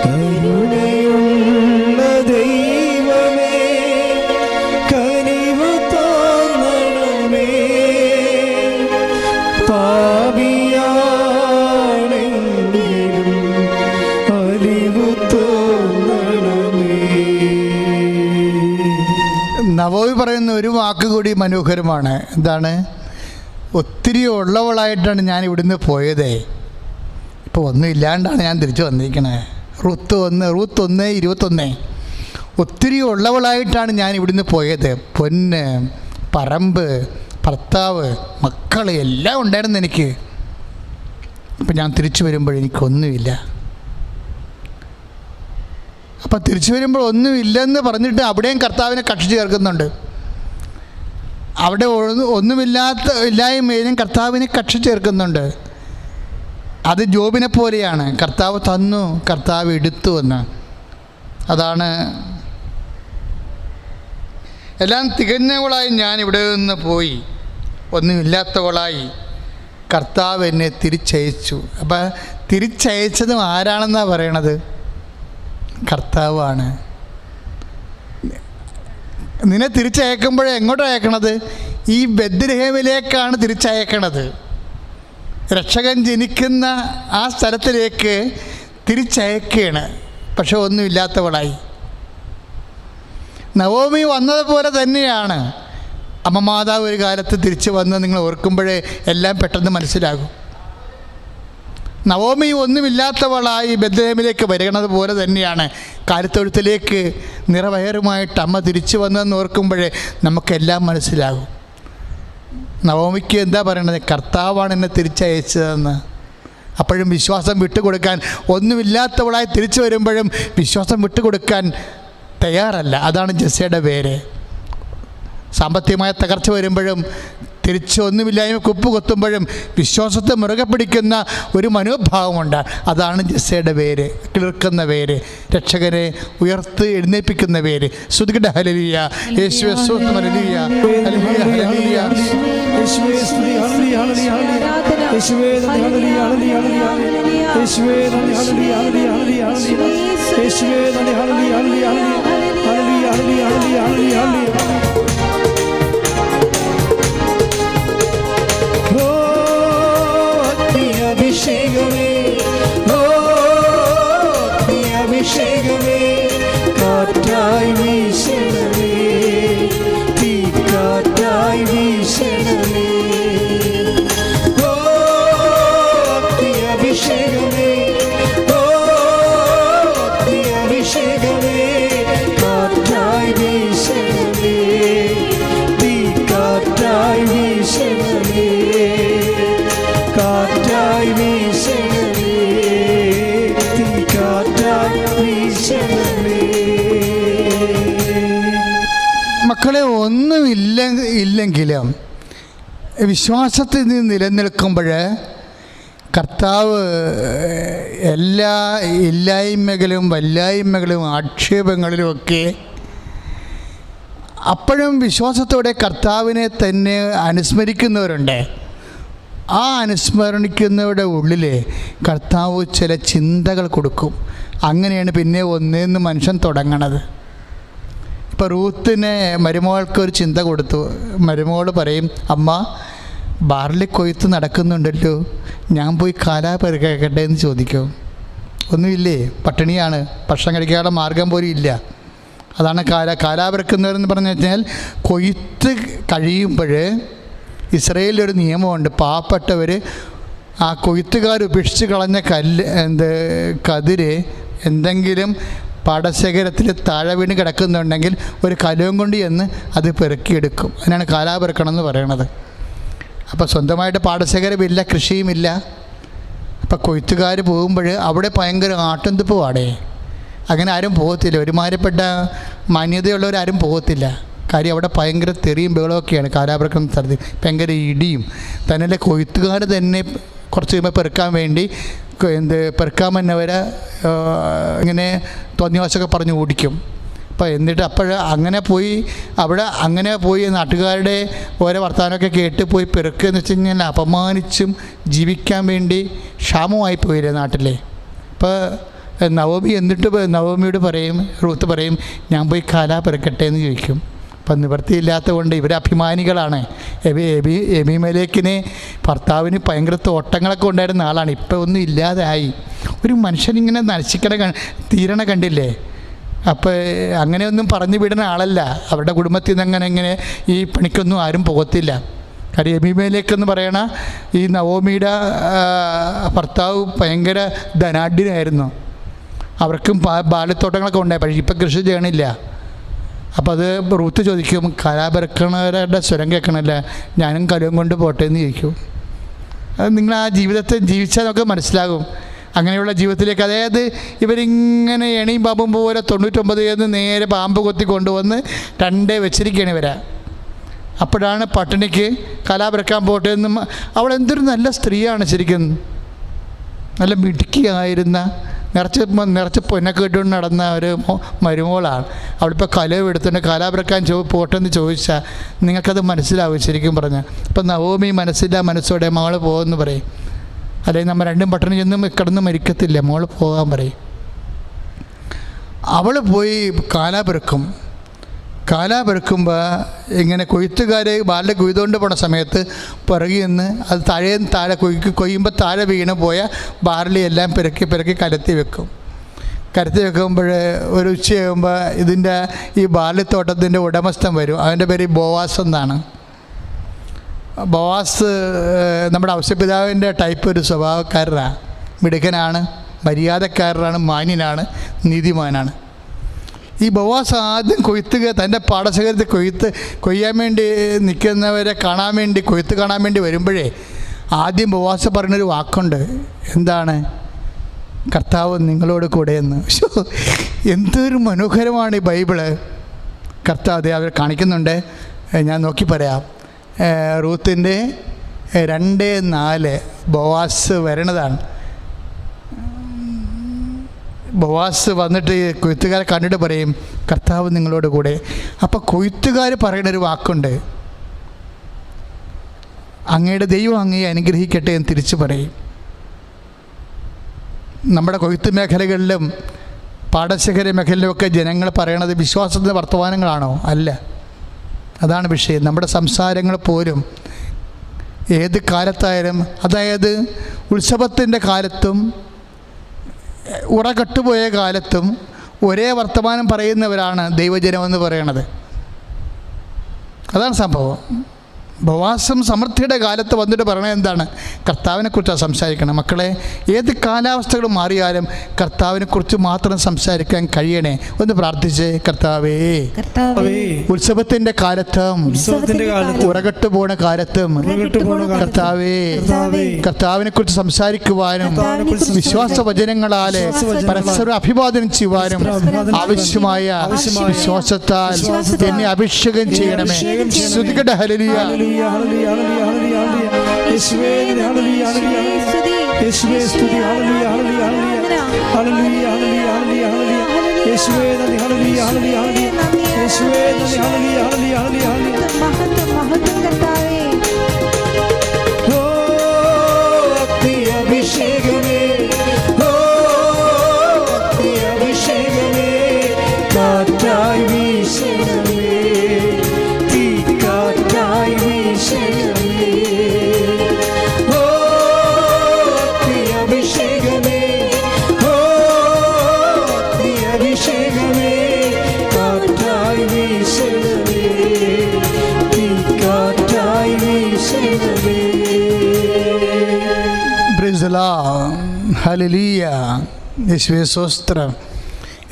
കരുണയുള്ള ദൈവമേ, കനിവ് തോന്നണമേ, പാപിയാണെങ്കിലും അലിവ് തോന്നണമേ. നവോമി പറയുന്ന ഒരു വാക്ക് കൂടി മനോഹരമാണ്. എന്താണ്? ഒത്തിരി ഉള്ളവളായിട്ടാണ് ഞാൻ ഇവിടുന്ന് പോയത്, ഇപ്പോൾ ഒന്നും ഇല്ലാണ്ടാണ് ഞാൻ തിരിച്ചു വന്നിരിക്കണേ. റൂത്ത് 1:21. ഒത്തിരി ഉള്ളവളായിട്ടാണ് ഞാൻ ഇവിടുന്ന് പോയത്. പൊന്ന്, പറമ്പ്, ഭർത്താവ്, മക്കൾ എല്ലാം ഉണ്ടായിരുന്നു എനിക്ക്. അപ്പം ഞാൻ തിരിച്ചു വരുമ്പോൾ എനിക്കൊന്നുമില്ല. അപ്പം തിരിച്ചു വരുമ്പോൾ ഒന്നുമില്ലെന്ന് പറഞ്ഞിട്ട് അവിടെയും കർത്താവിനെ കക്ഷി ചേർക്കുന്നുണ്ട്. അവിടെ ഇല്ലായ്മയിലും കർത്താവിനെ കക്ഷി ചേർക്കുന്നുണ്ട്. അത് ജോബിനെ പോലെയാണ്. കർത്താവ് തന്നു, കർത്താവ് എടുത്തു എന്ന്. അതാണ് എല്ലാം തികഞ്ഞവളായി ഞാൻ ഇവിടെ നിന്ന് പോയി, ഒന്നുമില്ലാത്തവളായി കർത്താവ് എന്നെ തിരിച്ചയച്ചു. അപ്പം തിരിച്ചയച്ചതും ആരാണെന്നാണ് പറയണത്? കർത്താവാണ്. നിന്നെ തിരിച്ചയക്കുമ്പോഴേ എങ്ങോട്ടാണ് അയക്കണത്? ഈ ബെത്ലഹേമിലേക്കാണ് തിരിച്ചയക്കണത്. രക്ഷകൻ ജനിക്കുന്ന ആ സ്ഥലത്തിലേക്ക് തിരിച്ചയക്കുകയാണ്. പക്ഷെ ഒന്നുമില്ലാത്തവളായി. നവോമി വന്നതുപോലെ തന്നെയാണ് അമ്മ മാതാവ് ഒരു കാലത്ത് തിരിച്ചു വന്ന് നിങ്ങൾ ഓർക്കുമ്പോഴേ എല്ലാം പെട്ടെന്ന് മനസ്സിലാകും. നവോമി ഒന്നുമില്ലാത്തവളായി ബെത്ലഹേമിലേക്ക് വരകണത് പോലെ തന്നെയാണ് കാലിത്തൊഴുത്തിലേക്ക് നിറവയറുമായിട്ട് അമ്മ തിരിച്ചു വന്നതെന്ന് ഓർക്കുമ്പോഴേ നമുക്കെല്ലാം മനസ്സിലാകും. നവോമിക്ക് എന്താ പറയണത്? കർത്താവാണ് എന്നെ തിരിച്ചയച്ചതെന്ന്. അപ്പോഴും വിശ്വാസം വിട്ടുകൊടുക്കാൻ, ഒന്നുമില്ലാത്തവളായി തിരിച്ചു വരുമ്പോഴും വിശ്വാസം വിട്ടുകൊടുക്കാൻ തയ്യാറല്ല. അതാണ് ജെസ്സയുടെ പേര്. സാമ്പത്തികമായ തകർച്ച വരുമ്പോഴും തിരിച്ച് ഒന്നുമില്ലായ്മ കുപ്പ് കുത്തുമ്പോഴും വിശ്വാസത്തെ മുറുകെ പിടിക്കുന്ന ഒരു മനോഭാവമുണ്ട്. അതാണ് ജസ്സയുടെ പേര്, കിളിർക്കുന്ന പേര്, രക്ഷകനെ ഉയർത്ത് എഴുന്നേൽപ്പിക്കുന്ന പേര്. ശ്രുതികട്ടെ ഹല്ലേലൂയ. യേശുവേ സ്തോത്രം. ഹല്ലേലൂയ, ഹല്ലേലൂയ, ഹല്ലേലൂയ. യേശുവേ സ്തുതി. ഹല്ലേലൂയ, ഹല്ലേലൂയ, ഹല്ലേലൂയ. യേശുവേ നന്ദി. ഹല്ലേലൂയ, ഹല്ലേലൂയ, ഹല്ലേലൂയ. യേശുവേ നന്ദി. ഹല്ലേലൂയ, ഹല്ലേലൂയ, ഹല്ലേലൂയ. യേശുവേ നന്ദി. ഹല്ലേലൂയ, ഹല്ലേലൂയ, ഹല്ലേലൂയ, ഹല്ലേലൂയ, ഹല്ലേലൂയ, ഹല്ലേലൂയ. ഓ അഭിഷേകമേ, ഓ അഭിഷേകമേ, കാറ്റായി വീശണമേ, തീ കാറ്റായി വീശണമേ. ഓ അഭിഷേകമേ, ഓ അഭിഷേകമേ, കാറ്റായി വീശണമേ, തീ കാറ്റായി വീശണമേ, കാറ്റായി വീശണമേ, തീ കാറ്റായി വീശണമേ. മക്കളെ, ഇല്ലെങ്കിലും വിശ്വാസത്തിൽ നിന്ന് നിലനിൽക്കുമ്പോൾ കർത്താവ് എല്ലാ ഇല്ലായ്മകളും വല്ലായ്മകളും ആക്ഷേപങ്ങളിലുമൊക്കെ അപ്പോഴും വിശ്വാസത്തോടെ കർത്താവിനെ തന്നെ അനുസ്മരിക്കുന്നവരുണ്ട്. ആ അനുസ്മരണിക്കുന്നവരുടെ ഉള്ളിൽ കർത്താവ് ചില ചിന്തകൾ കൊടുക്കും. അങ്ങനെയാണ് പിന്നെ ഒന്നേന്ന് മനുഷ്യൻ തുടങ്ങണത്. ഇപ്പോൾ റൂത്തിന് മരുമകൾക്ക് ഒരു ചിന്ത കൊടുത്തു. മരുമകൾ പറയും, അമ്മ ബാർലി കൊയ്ത്ത് നടക്കുന്നുണ്ടല്ലോ, ഞാൻ പോയി കാലാ പെറുക്കട്ടെ എന്ന് ചോദിക്കും. ഒന്നുമില്ലേ, പട്ടിണിയാണ്, ഭക്ഷണം കഴിക്കാനുള്ള മാർഗം പോലും ഇല്ല. അതാണ് കാലാ പെറുക്കുന്നവരെന്ന് പറഞ്ഞു കഴിഞ്ഞാൽ, കൊയ്ത്ത് കഴിയുമ്പോൾ ഇസ്രയേലിലൊരു നിയമമുണ്ട്. പാവപ്പെട്ടവർ ആ കൊയ്ത്തുകാർ ഉപേക്ഷിച്ച് കളഞ്ഞ കതിര് എന്തെങ്കിലും പാടശേഖരത്തിൽ താഴെ വീണ് കിടക്കുന്നുണ്ടെങ്കിൽ ഒരു കലവും കൊണ്ട് ചെന്ന് അത് പെറുക്കിയെടുക്കും. അതിനാണ് കാലാ പെറുക്കണം എന്ന് പറയണത്. അപ്പോൾ സ്വന്തമായിട്ട് പാടശേഖരമില്ല, കൃഷിയുമില്ല. അപ്പോൾ കൊയ്ത്തുകാർ പോകുമ്പോൾ അവിടെ ഭയങ്കര ആട്ടുംതുപ്പുവാടേ. അങ്ങനെ ആരും പോകത്തില്ല, ഒരുമാതിരിപ്പെട്ട മാന്യതയുള്ളവരാരും പോകത്തില്ല. കാര്യം അവിടെ ഭയങ്കര തെറിയും ബഹളമൊക്കെയാണ് കാലാപെറുക്കുന്ന സ്ഥലത്ത്, ഭയങ്കര ഇടിയും. തന്നെ കൊയ്ത്തുകാർ തന്നെ കുറച്ച് കഴിയുമ്പോൾ പെറുക്കാൻ വേണ്ടി പെറുക്കാൻ വന്നവരെ ഇങ്ങനെ തോന്നിവാസമൊക്കെ പറഞ്ഞ് ഓടിക്കും. അപ്പോൾ എന്നിട്ട് അങ്ങനെ പോയി നാട്ടുകാരുടെ ഓരോ വർത്തമാനമൊക്കെ കേട്ട് പോയി പെറുക്കുക എന്ന് വെച്ച് കഴിഞ്ഞാൽ അപമാനിച്ചും ജീവിക്കാൻ വേണ്ടി ക്ഷാമമായി പോയില്ലേ നാട്ടിലെ. ഇപ്പോൾ നവമിയോട് പറയും, റൂത്ത് പറയും, ഞാൻ പോയി കാലാ പെറുക്കട്ടെ എന്ന് ചോദിക്കും. അപ്പം നിവൃത്തിയില്ലാത്ത കൊണ്ട് ഇവർ അഭിമാനികളാണ്. എബിമേലെക്കിന് ഭർത്താവിന് ഭയങ്കര തോട്ടങ്ങളൊക്കെ ഉണ്ടായിരുന്ന ആളാണ്. ഇപ്പം ഒന്നും ഇല്ലാതായി. ഒരു മനുഷ്യനിങ്ങനെ തീരണ കണ്ടില്ലേ. അപ്പോൾ അങ്ങനെയൊന്നും പറഞ്ഞു വിടുന്ന ആളല്ല. അവരുടെ കുടുംബത്തിൽ നിന്ന് അങ്ങനെ ഈ പണിക്കൊന്നും ആരും പോകത്തില്ല. കാര്യം എബിമേലെക്കെന്ന് പറയണ ഈ നവോമിയുടെ ഭർത്താവ് ഭയങ്കര ധനാഢ്യനായിരുന്നു. അവർക്കും ബാല്യത്തോട്ടങ്ങളൊക്കെ ഉണ്ടായി, പക്ഷേ ഇപ്പം കൃഷി ചെയ്യണില്ല. അപ്പോൾ അത് റൂത്ത് ചോദിക്കും, കലാപെറുക്കണവരുടെ സ്വരം കേൾക്കണമല്ല, ഞാനും കലവും കൊണ്ട് പോട്ടെ എന്ന് ചോദിക്കും. അത് നിങ്ങൾ ആ ജീവിതത്തെ ജീവിച്ചാൽ നമുക്ക് മനസ്സിലാകും. അങ്ങനെയുള്ള ജീവിതത്തിലേക്ക്, അതായത് ഇവരിങ്ങനെ എണിയും പാമ്പും പോലെ 99 നേരെ പാമ്പ് കൊത്തി കൊണ്ടുവന്ന് 2 വെച്ചിരിക്കുകയാണ് ഇവരെ. അപ്പോഴാണ് പട്ടിണിക്ക് കലാപെറുക്കാൻ പോട്ടെ എന്നും. അവളെന്തൊരു നല്ല സ്ത്രീയാണ് ശരിക്കും, നല്ല മിടുക്കിയായിരുന്ന, നിറച്ച് പൊന്നൊക്കെ ഇട്ടുകൊണ്ട് നടന്ന ഒരു മരുമോളാണ്. അവളിപ്പോൾ കലവും എടുത്തുകൊണ്ട് കലാപെറുക്കാൻ പോട്ടെന്ന് ചോദിച്ചാൽ നിങ്ങൾക്കത് മനസ്സിലാവും ശരിക്കും പറഞ്ഞാൽ. അപ്പം നവോമി മനസ്സോടെ മകൾ പോകുമെന്ന് പറയും. അല്ലെങ്കിൽ നമ്മൾ രണ്ടും പട്ടണി ചെന്നും കിടന്ന് മരിക്കത്തില്ല, മോൾ പോകാൻ പറയും. അവൾ പോയി കാലാ പെറുക്കുമ്പോൾ ഇങ്ങനെ കൊയ്ത്തുകാർ ബാലിൻ്റെ കൊയ്തുകൊണ്ട് പോണ സമയത്ത് പിറകിൽ നിന്ന് അത് താഴെ കൊയ്യുമ്പോൾ താഴെ വീണ് പോയ ബാർലി എല്ലാം പെറുക്കി കരത്തി വെക്കുമ്പോൾ ഒരു ഉച്ചയാകുമ്പോൾ ഇതിൻ്റെ ഈ ബാർലിത്തോട്ടത്തിൻ്റെ ഉടമസ്ഥൻ വരും. അവൻ്റെ പേര് ബോവാസ് എന്നാണ്. ബോവാസ് നമ്മുടെ ഔസപിതാവിൻ്റെ ടൈപ്പ് ഒരു സ്വഭാവക്കാരനാണ്. മിടുക്കനാണ്, മര്യാദക്കാരനാണ്, മാന്യനാണ്, നീതിമാനാണ്. ഈ ബോവാസ് ആദ്യം തൻ്റെ പാടശേഖരത്തിൽ കൊയ്യാൻ വേണ്ടി നിൽക്കുന്നവരെ കൊയ്ത്ത് കാണാൻ വേണ്ടി വരുമ്പോഴേ ആദ്യം ബോവാസ് പറഞ്ഞൊരു വാക്കുണ്ട്. എന്താണ്? കർത്താവ് നിങ്ങളോട് കൂടെയെന്ന്. എന്തൊരു മനോഹരമാണ് ഈ ബൈബിള്. കർത്താവ് അവർ കാണിക്കുന്നുണ്ട്. ഞാൻ നോക്കി പറയാം. റൂത്തിൻ്റെ 2:4 ബോവാസ് വരണതാണ്. ബോവാസ് വന്നിട്ട് കൊയ്ത്തുകാരെ കണ്ടിട്ട് പറയും, കർത്താവ് നിങ്ങളോട് കൂടെ. അപ്പോൾ കൊയ്ത്തുകാർ പറയുന്നൊരു വാക്കുണ്ട്, അങ്ങയുടെ ദൈവം അങ്ങയെ അനുഗ്രഹിക്കട്ടെ എന്ന് തിരിച്ചു പറയും. നമ്മുടെ കൊയ്ത്ത് മേഖലകളിലും പാടശേഖര മേഖലയിലുമൊക്കെ ജനങ്ങൾ പറയണത് വിശ്വാസത്തിൻ്റെ വർത്തമാനങ്ങളാണോ? അല്ല. അതാണ് വിഷയം. നമ്മുടെ സംസാരങ്ങൾ പോലും ഏത് കാലത്തായാലും, അതായത് ഉത്സവത്തിൻ്റെ കാലത്തും ഉറകെട്ടുപോയ കാലത്തും ഒരേ വർത്തമാനം പറയുന്നവരാണ് ദൈവജനമെന്ന് പറയണത്. അതാണ് സംഭവം. ഉപവാസം സമൃദ്ധിയുടെ കാലത്ത് വന്നിട്ട് പറയണത് എന്താണ്? കർത്താവിനെക്കുറിച്ചാണ് സംസാരിക്കണം. മക്കളെ, ഏത് കാലാവസ്ഥകളും മാറിയാലും കർത്താവിനെക്കുറിച്ച് മാത്രം സംസാരിക്കാൻ കഴിയണേ. ഒന്ന് പ്രാർത്ഥിച്ച്, കർത്താവേ, ഉത്സവത്തിൻ്റെ കാലത്തും ഉറകെട്ടു പോണ കാലത്തും കർത്താവേ, കർത്താവിനെക്കുറിച്ച് സംസാരിക്കുവാനും വിശ്വാസ വചനങ്ങളാലെ പരസ്പരം അഭിവാദനം ചെയ്യുവാനും ആവശ്യമായ വിശ്വാസത്താൽ എന്നെ അഭിഷേകം ചെയ്യണമേ. ശ്രുതികട ഹല്ലേലൂയ. ഹല്ലേലൂയ ഹല്ലേലൂയ ഹല്ലേലൂയ യേശുവേ ഹല്ലേലൂയ ഹല്ലേലൂയ യേശുവേ സ്തുതി ഹല്ലേലൂയ ഹല്ലേലൂയ ഹല്ലേലൂയ ഹല്ലേലൂയ ഹല്ലേലൂയ യേശുവേ നന്ദി ഹല്ലേലൂയ ഹല്ലേലൂയ യേശുവേ നന്ദി ഹല്ലേലൂയ ഹല്ലേലൂയ ഹല്ലേലൂയ മഹത്വം മഹത്വം കർത്താവേ. ഓ അഗ്നി അഭിഷേകമേ, ഓ അഗ്നി അഭിഷേകമേ, കാറ്റായി വീശണമേ, തീക്കാറ്റായി വീശണമേ. ഓ അഗ്നി അഭിഷേകമേ, ഓ അഗ്നി അഭിഷേകമേ, കാറ്റായി വീശണമേ, തീക്കാറ്റായി വീശണമേ. Praise the Lord. ഹല്ലേലൂയ. യേശുവേ സ്തോത്രം.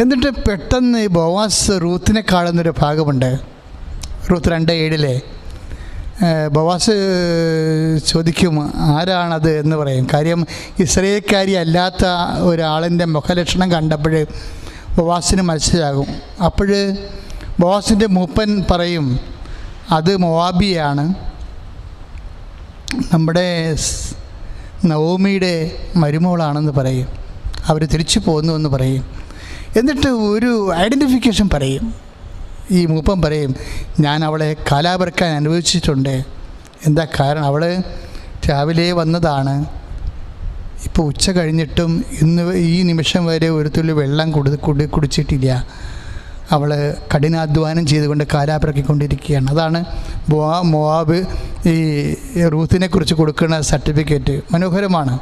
എന്നിട്ട് പെട്ടെന്ന് ഈ ബോവാസ് റൂത്തിനെ കാണുന്നൊരു ഭാഗമുണ്ട്. റൂത്ത് 2:7 ബോവാസ് ചോദിക്കും, ആരാണത് എന്ന് പറയും. കാര്യം ഇസ്രായേൽക്കാരി അല്ലാത്ത ഒരാളിൻ്റെ മുഖലക്ഷണം കണ്ടപ്പോൾ ബോവാസിന് മനസ്സിലാകും. അപ്പോൾ ബോവാസിൻ്റെ മൂപ്പൻ പറയും, അത് മോവാബിയാണ്, നമ്മുടെ നവോമിയുടെ മരുമോളാണെന്ന് പറയും. അവർ തിരിച്ചു പോന്നു എന്ന് പറയും. എന്നിട്ട് ഒരു ഐഡൻറ്റിഫിക്കേഷൻ പറയും. ഈ മൂപ്പൻ പറയും, ഞാൻ അവളെ കാലാപറക്കാൻ അനുഭവിച്ചിട്ടുണ്ട്. എന്താ കാരണം? അവൾ രാവിലെ വന്നതാണ്, ഇപ്പോൾ ഉച്ച കഴിഞ്ഞിട്ടും ഇന്ന് ഈ നിമിഷം വരെ ഒരു തുള്ളി വെള്ളം കുടിച്ചിട്ടില്ല. അവൾ കഠിനാധ്വാനം ചെയ്തുകൊണ്ട് കാലാപറക്കിക്കൊണ്ടിരിക്കുകയാണ്. അതാണ് മോവാബ് ഈ റൂത്തിനെക്കുറിച്ച് കൊടുക്കുന്ന സർട്ടിഫിക്കറ്റ്. മനോഹരമാണ്.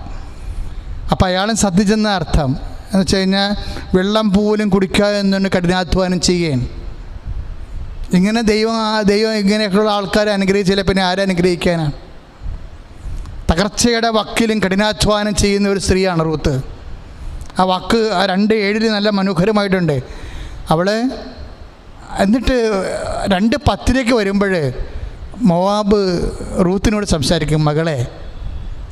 അപ്പോൾ അയാളും ശ്രദ്ധിച്ചെന്ന അർത്ഥം എന്ന് വെച്ച് കഴിഞ്ഞാൽ വെള്ളം പോലും കുടിക്കാതെ എന്നുകൊണ്ട് കഠിനാധ്വാനം ചെയ്യുകയാണ്. ഇങ്ങനെ ദൈവം ഇങ്ങനെയൊക്കെയുള്ള ആൾക്കാരെ അനുഗ്രഹിച്ചില്ല, പിന്നെ ആരനുഗ്രഹിക്കാനാണ്? തകർച്ചയുടെ വക്കിലും കഠിനാധ്വാനം ചെയ്യുന്ന ഒരു സ്ത്രീയാണ് റൂത്ത്. ആ വാക്ക് ആ 2:7 നല്ല മനോഹരമായിട്ടുണ്ട്. അവൾ എന്നിട്ട് 2:10 വരുമ്പോൾ മോവാബ് റൂത്തിനോട് സംസാരിക്കും, മകളെ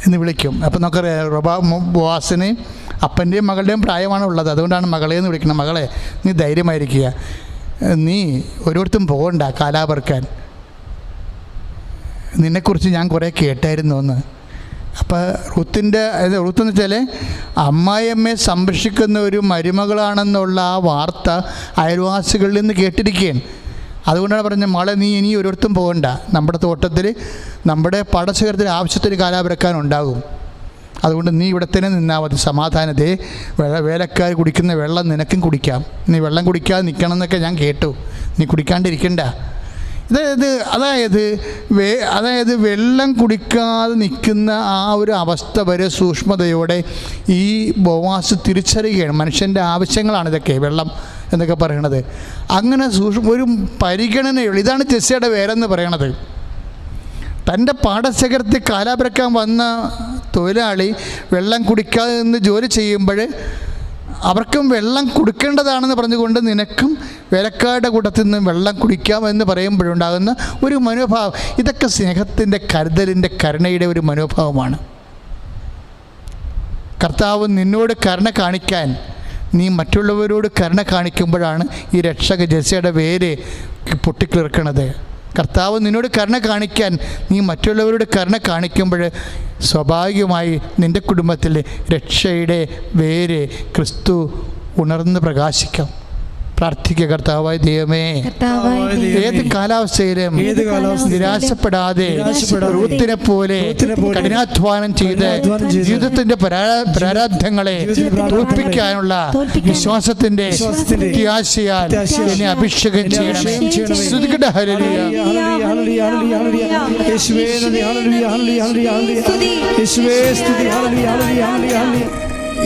എന്ന് വിളിക്കും. അപ്പം നമുക്കറിയാം, ബോവാസിന് അപ്പൻ്റെയും മകളുടെയും പ്രായമാണ് ഉള്ളത്. അതുകൊണ്ടാണ് മകളെ എന്ന് വിളിക്കുന്നത്. മകളെ, നീ ധൈര്യമായിരിക്കുക, നീ ഒരിടത്തും പോകണ്ട കാലാപറക്കാൻ, നിന്നെക്കുറിച്ച് ഞാൻ കുറേ കേട്ടായിരുന്നു എന്ന്. അപ്പോൾ റൂത്തെന്ന് വെച്ചാൽ അമ്മായിയമ്മയെ സംരക്ഷിക്കുന്ന ഒരു മരുമകളാണെന്നുള്ള ആ വാർത്ത അയൽവാസികളിൽ നിന്ന് കേട്ടിരിക്കുകയാണ്. അതുകൊണ്ടാണ് പറഞ്ഞത്, മകളെ നീ ഇനി ഒരിടത്തും പോകണ്ട, നമ്മുടെ തോട്ടത്തിൽ നമ്മുടെ പാടശേഖരത്തിൽ ആവശ്യത്തിന് കാലാപറക്കാനുണ്ടാകും, അതുകൊണ്ട് നീ ഇവിടെ തന്നെ നിന്നാൽ മതി, സമാധാനത്തെ വേലക്കാർ കുടിക്കുന്ന വെള്ളം നിനക്കും കുടിക്കാം, നീ വെള്ളം കുടിക്കാതെ നിൽക്കണം എന്നൊക്കെ ഞാൻ കേട്ടു, നീ കുടിക്കാണ്ടിരിക്കണ്ട. അതായത് വെള്ളം കുടിക്കാതെ നിൽക്കുന്ന ആ ഒരു അവസ്ഥ വരെ സൂക്ഷ്മതയോടെ ഈ ബോവാസ് തിരിച്ചറിയുകയാണ്. മനുഷ്യൻ്റെ ആവശ്യങ്ങളാണ് ഇതൊക്കെ, വെള്ളം എന്നൊക്കെ പറയണത്. അങ്ങനെ ഒരു പരിഗണനയുള്ള, ഇതാണ് ജെസ്സയുടെ വേരെന്ന് പറയണത്. തൻ്റെ പാടശേഖരത്തിൽ കാലാപറക്കാൻ വന്ന തൊഴിലാളി വെള്ളം കുടിക്കാതെ നിന്ന് ജോലി ചെയ്യുമ്പോൾ അവർക്കും വെള്ളം കൊടുക്കേണ്ടതാണെന്ന് പറഞ്ഞുകൊണ്ട് നിനക്കും വേലക്കാരുടെ കൂട്ടത്തിൽ നിന്ന് വെള്ളം കുടിക്കാമെന്ന് പറയുമ്പോഴുണ്ടാകുന്ന ഒരു മനോഭാവം, ഇതൊക്കെ സ്നേഹത്തിൻ്റെ, കരുതലിൻ്റെ, കരുണയുടെ ഒരു മനോഭാവമാണ്. കർത്താവ് നിന്നോട് കരുണ കാണിക്കാൻ നീ മറ്റുള്ളവരോട് കരുണ കാണിക്കുമ്പോഴാണ് ഈ രക്ഷക ജെസ്സയുടെ വേര് പൊട്ടിക്കിളിർക്കണത്. കർത്താവ് നിന്നോട് കരുണ കാണിക്കാൻ നീ മറ്റുള്ളവരോട് കരുണ കാണിക്കുമ്പോൾ സ്വാഭാവികമായി നിൻ്റെ കുടുംബത്തിൽ രക്ഷയുടെ വേര് ക്രിസ്തു ഉണർന്ന് പ്രകാശിക്കും. പ്രാർത്ഥിക്കുക, കർത്താവായ ദൈവമേ, ഏത് കാലാവസ്ഥയിലും നിരാശപ്പെടാതെ റൂത്തിനെ പോലെ കഠിനാധ്വാനം ചെയ്ത് ജീവിതത്തിന്റെ പ്രാരാബ്ധങ്ങളെ തോൽപ്പിക്കാനുള്ള വിശ്വാസത്തിന്റെ പ്രത്യാശയാൽ എന്നെ അഭിഷേകം ചെയ്യണമേ. സ്തുതിക്കട്ടെ, ഹല്ലേലൂയ.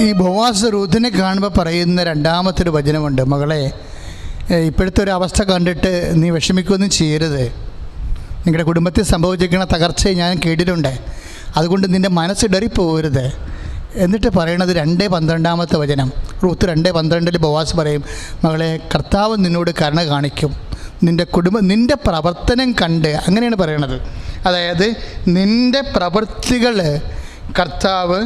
ഈ ബോവാസ് റൂത്തിനെ കാണുമ്പോൾ പറയുന്ന രണ്ടാമത്തെ ഒരു വചനമുണ്ട്, മകളെ, ഇപ്പോഴത്തെ ഒരു അവസ്ഥ കണ്ടിട്ട് നീ വിഷമിക്കുകയൊന്നും ചെയ്യരുത്. നിങ്ങളുടെ കുടുംബത്തിൽ സംഭവിച്ചിരിക്കുന്ന തകർച്ചയെ ഞാൻ കേട്ടിട്ടുണ്ട്, അതുകൊണ്ട് നിൻ്റെ മനസ്സ് ഇടറിപ്പോകരുത്. എന്നിട്ട് പറയണത് 2:12 വചനം, റൂത്ത് 2:12 ബോവാസ് പറയും, മകളെ, കർത്താവ് നിന്നോട് കരുണ കാണിക്കും, നിൻ്റെ പ്രവർത്തനം കണ്ട്. അങ്ങനെയാണ് പറയണത്. അതായത് നിൻ്റെ പ്രവൃത്തികൾ കർത്താവ്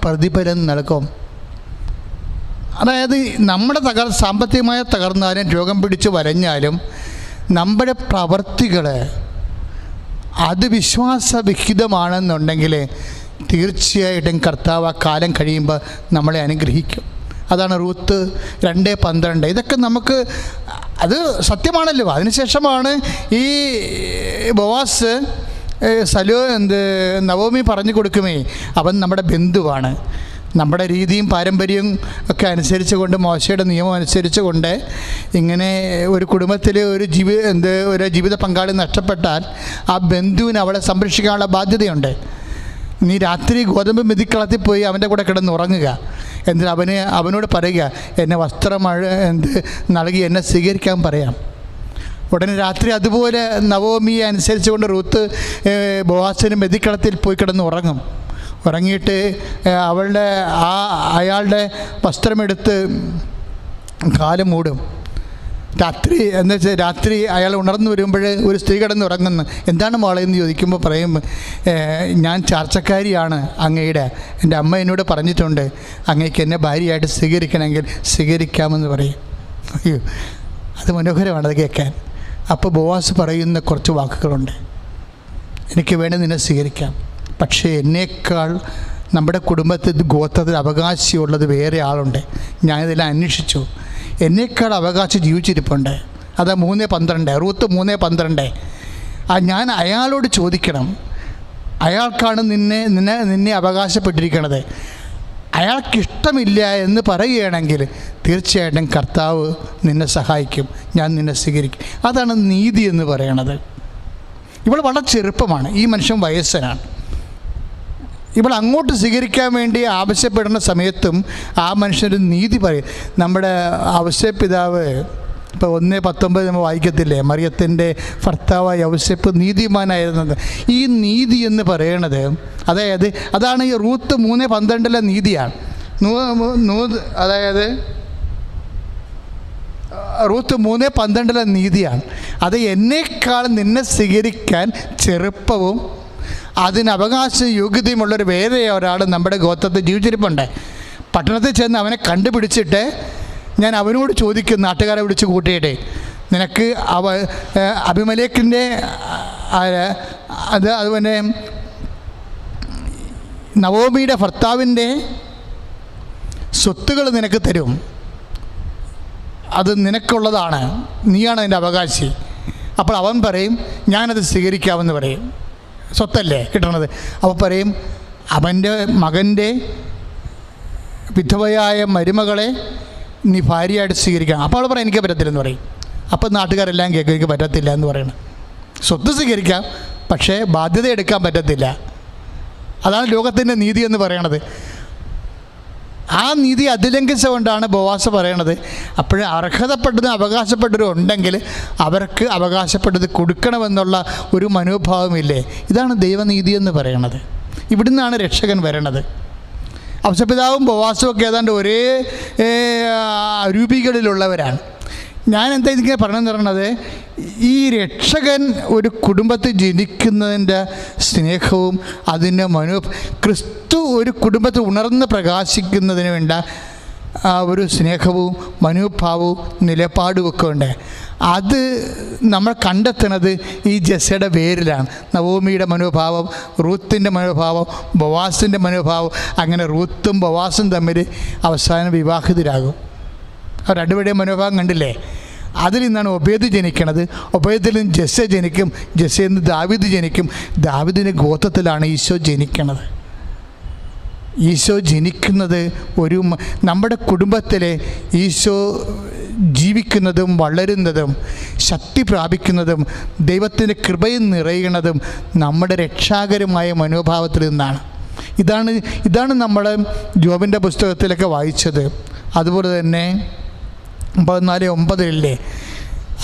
പ്രതിഫലം നൽകും. അതായത് നമ്മുടെ സാമ്പത്തികമായി തകർന്നാലും രോഗം പിടിച്ച് വരഞ്ഞാലും നമ്മുടെ പ്രവർത്തികൾ അത് വിശ്വാസവിഹിതമാണെന്നുണ്ടെങ്കിൽ തീർച്ചയായിട്ടും കർത്താവ് ആ കാലം കഴിയുമ്പോൾ നമ്മളെ അനുഗ്രഹിക്കും. അതാണ് റൂത്ത് 2:12. ഇതൊക്കെ നമുക്ക് അത് സത്യമാണല്ലോ. അതിനുശേഷമാണ് ഈ ബോവാസ് നവോമി പറഞ്ഞു കൊടുക്കുമേ, അവൻ നമ്മുടെ ബന്ധുവാണ്. നമ്മുടെ രീതിയും പാരമ്പര്യവും ഒക്കെ അനുസരിച്ച് കൊണ്ട്, മോശയുടെ നിയമം അനുസരിച്ച് കൊണ്ട്, ഇങ്ങനെ ഒരു കുടുംബത്തിൽ ഒരു ജീവിത പങ്കാളി നഷ്ടപ്പെട്ടാൽ ആ ബന്ധുവിന് അവളെ സംരക്ഷിക്കാനുള്ള ബാധ്യതയുണ്ട്. നീ രാത്രി ഗോതമ്പ് മെതിക്കളത്തിൽ പോയി അവൻ്റെ കൂടെ കിടന്നുറങ്ങുക. എന്നിട്ട് അവനോട് പറയുക, എന്നെ വസ്ത്രം നൽകി എന്നെ സ്വീകരിക്കാൻ പറയാം. ഉടനെ രാത്രി അതുപോലെ നവോമിയെ അനുസരിച്ച് കൊണ്ട് റൂത്ത് ബോവാസിന് മെതിക്കളത്തിൽ പോയി കിടന്ന് ഉറങ്ങും. ഉറങ്ങിയിട്ട് അയാളുടെ വസ്ത്രമെടുത്ത് കാല് മൂടും. രാത്രി അയാൾ ഉണർന്നു വരുമ്പോൾ ഒരു സ്ത്രീ കിടന്നുറങ്ങുന്നു. എന്താണ് മോളെ എന്ന് ചോദിക്കുമ്പോൾ പറയും, ഞാൻ ചാർച്ചക്കാരിയാണ് അങ്ങയുടെ, എൻ്റെ അമ്മ എന്നോട് പറഞ്ഞിട്ടുണ്ട് അങ്ങയ്ക്ക് എന്നെ ഭാര്യയായിട്ട് സ്വീകരിക്കണമെങ്കിൽ സ്വീകരിക്കാമെന്ന് പറയും. അയ്യോ, അത് മനോഹരമാണ് അത് കേൾക്കാൻ. അപ്പോൾ ബോവാസ് പറയുന്ന കുറച്ച് വാക്കുകളുണ്ട്, എനിക്ക് വേണ്ടി നിന്നെ സ്വീകരിക്കാം, പക്ഷേ എന്നേക്കാൾ നമ്മുടെ കുടുംബത്തിൽ ഗോത്രത്തിൽ അവകാശിയുള്ളത് വേറെ ആളുണ്ട്. ഞാനിതെല്ലാം അന്വേഷിച്ചു, എന്നേക്കാൾ അവകാശം ജീവിച്ചിരിപ്പുണ്ട്. അതാ 3:12, റൂത്ത് 3:12. ഞാൻ അയാളോട് ചോദിക്കണം, അയാൾക്കാണ് നിന്നെ അവകാശപ്പെട്ടിരിക്കുന്നത്. അയാൾക്കിഷ്ടമില്ല എന്ന് പറയുകയാണെങ്കിൽ തീർച്ചയായിട്ടും കർത്താവ് നിന്നെ സഹായിക്കും, ഞാൻ നിന്നെ സ്വീകരിക്കും. അതാണ് നീതി എന്ന് പറയണത്. ഇവൾ വളരെ ചെറുപ്പമാണ്, ഈ മനുഷ്യൻ വയസ്സനാണ്. ഇവൾ അങ്ങോട്ട് സ്വീകരിക്കാൻ വേണ്ടി ആവശ്യപ്പെടുന്ന സമയത്തും ആ മനുഷ്യനൊരു നീതി പറയും. നമ്മുടെ ഔസേപ്പിതാവ് ഇപ്പോൾ 1:19 നമ്മൾ വായിക്കത്തില്ലേ, മറിയത്തിൻ്റെ ഭർത്താവായ ഔസേപ്പ് നീതിമാനായിരുന്നത്. ഈ നീതി എന്ന് പറയണത് അതാണ് ഈ റൂത്ത് 3:12 നീതിയാണ്. അതായത് റൂത്ത് 3:12 നീതിയാണ്. അത് എന്നേക്കാൾ നിന്നെ സ്വീകരിക്കാൻ ചെറുപ്പവും അതിന് അവകാശ യോഗ്യതയുമുള്ളൊരു വേറെ ഒരാൾ നമ്മുടെ ഗോത്രത്തിൽ ജീവിച്ചിരിപ്പുണ്ട്. പട്ടണത്തിൽ ചെന്ന് അവനെ കണ്ടുപിടിച്ചിട്ട് ഞാൻ അവനോട് ചോദിക്കും, നാട്ടുകാരെ വിളിച്ച് കൂട്ടിയിട്ടെ, നിനക്ക് അബിമലേക്കിൻ്റെ അതുപോലെ നവോമിയുടെ ഭർത്താവിൻ്റെ സ്വത്തുകൾ നിനക്ക് തരും, അത് നിനക്കുള്ളതാണ്, നീയാണ് അതിൻ്റെ അവകാശി. അപ്പോൾ അവൻ പറയും, ഞാനത് സ്വീകരിക്കാമെന്ന് പറയും. സ്വത്തല്ലേ കിട്ടണത്. അപ്പോൾ പറയും, അവൻ്റെ മകൻ്റെ വിധവയായ മരുമകളെ നീ ഭാര്യയായിട്ട് സ്വീകരിക്കണം. അപ്പോൾ അവൾ പറയും, എനിക്ക് പറ്റത്തില്ലെന്ന് പറയും. അപ്പോൾ നാട്ടുകാരെല്ലാം കേൾക്കും, എനിക്ക് പറ്റത്തില്ല എന്ന് പറയണം. സ്വത്ത് സ്വീകരിക്കാം, പക്ഷേ ബാധ്യത എടുക്കാൻ പറ്റത്തില്ല. അതാണ് ലോകത്തിൻ്റെ നീതി എന്ന് പറയണത്. ആ നീതി അതിലംഘിച്ചുകൊണ്ടാണ് ബോവാസ് പറയണത്. അപ്പോൾ അർഹതപ്പെട്ടതും അവകാശപ്പെട്ടവരും ഉണ്ടെങ്കിൽ അവർക്ക് അവകാശപ്പെട്ടത് കൊടുക്കണമെന്നുള്ള ഒരു മനോഭാവമില്ലേ. ഇതാണ് ദൈവനീതി എന്ന് പറയണത്. ഇവിടുന്നാണ് രക്ഷകൻ വരണത്. ഔസേപ്പിതാവും ബോവാസും ഒക്കെ ഏതാണ്ട് ഒരേ രൂപികളിലുള്ളവരാണ്. ഞാൻ എന്താ ഇതിങ്ങനെ പറഞ്ഞു തരണത്, ഈ രക്ഷകൻ ഒരു കുടുംബത്തിൽ ജനിക്കുന്നതിൻ്റെ സ്നേഹവും അതിൻ്റെ ക്രിസ്തു ഒരു കുടുംബത്തിൽ ഉണർന്ന് പ്രകാശിക്കുന്നതിന് വേണ്ട ഒരു സ്നേഹവും മനോഭാവവും നിലപാടുമൊക്കെ ഉണ്ട്. അത് നമ്മൾ കണ്ടെത്തുന്നത് ഈ ജസ്സയുടെ വേരിലാണ്. നവോമിയുടെ മനോഭാവം, റൂത്തിൻ്റെ മനോഭാവം, ബോവാസിൻ്റെ മനോഭാവം, അങ്ങനെ റൂത്തും ബോവാസും തമ്മിൽ അവസാനം വിവാഹിതരാകും. അവർ രണ്ടുപേരുടെയും മനോഭാവം കണ്ടില്ലേ? അതിൽ നിന്നാണ് ഒബേദ് ജനിക്കണത്. ഒബേദിൽ നിന്ന് ജസ്സ ജനിക്കും. ജസ്സയിൽ നിന്ന് ദാവീദ് ജനിക്കും. ദാവീദിൻ്റെ ഗോത്രത്തിലാണ് ഈശോ ജനിക്കണത്. ഈശോ ജനിക്കുന്നത് നമ്മുടെ കുടുംബത്തിലെ ഈശോ ജീവിക്കുന്നതും വളരുന്നതും ശക്തി പ്രാപിക്കുന്നതും ദൈവത്തിൻ്റെ കൃപയിൽ നിറയുന്നതും നമ്മുടെ രക്ഷാകരമായ മനോഭാവത്തിൽ നിന്നാണ്. ഇതാണ് നമ്മൾ ജോബിൻ്റെ പുസ്തകത്തിലൊക്കെ വായിച്ചത്. അതുപോലെ തന്നെ 14:9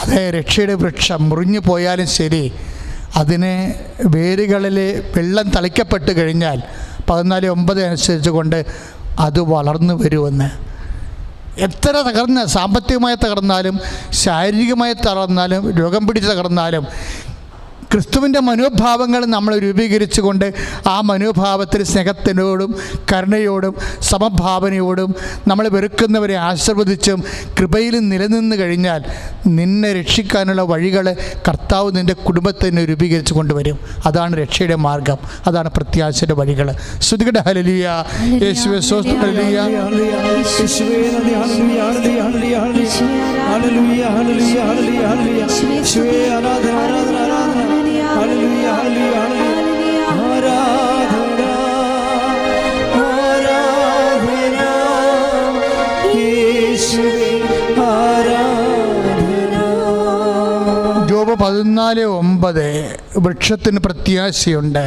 അതേ രക്ഷയുടെ വൃക്ഷം മുറിഞ്ഞു പോയാലും ശരി, അതിന് വേരുകളിൽ വെള്ളം തളിക്കപ്പെട്ട് കഴിഞ്ഞാൽ 14:9 അനുസരിച്ച് കൊണ്ട് അത് വളർന്നു വരുമെന്ന്. എത്ര സാമ്പത്തികമായി തകർന്നാലും ശാരീരികമായി തകർന്നാലും രോഗം പിടിച്ച് തകർന്നാലും ക്രിസ്തുവിൻ്റെ മനോഭാവങ്ങൾ നമ്മൾ രൂപീകരിച്ചുകൊണ്ട് ആ മനോഭാവത്തിൽ സ്നേഹത്തിനോടും കരുണയോടും സമഭാവനയോടും നമ്മൾ വെറുക്കുന്നവരെ ആശീർവദിച്ചും കൃപയിൽ നിലനിന്ന് കഴിഞ്ഞാൽ നിന്നെ രക്ഷിക്കാനുള്ള വഴികൾ കർത്താവ് നിൻ്റെ കുടുംബത്തിന് രൂപീകരിച്ചു കൊണ്ടുവരും. അതാണ് രക്ഷയുടെ മാർഗം, അതാണ് പ്രത്യാശയുടെ വഴികൾ. ശ്രുതികട ഹല്ലേലൂയ, യേശുവേ സ്തോത്രം, ഹല്ലേലൂയ, യേശുവേ നന്ദി, ഹല്ലേലൂയ, ഹല്ലേലൂയ, ഹല്ലേലൂയ, ഹല്ലേലൂയ, ഹല്ലേലൂയ, യേശുവേ ആരാധന, ആരാധന, ആരാധന, ഹല്ലേലൂയ, ഹല്ലേലൂയ, ഹല്ലേലൂയ, ആരാധന, ആരാധന, യേശുവേ ആരാധന. ജോബ് 14:9 വൃക്ഷത്തിന് പ്രത്യാശയുണ്ട്,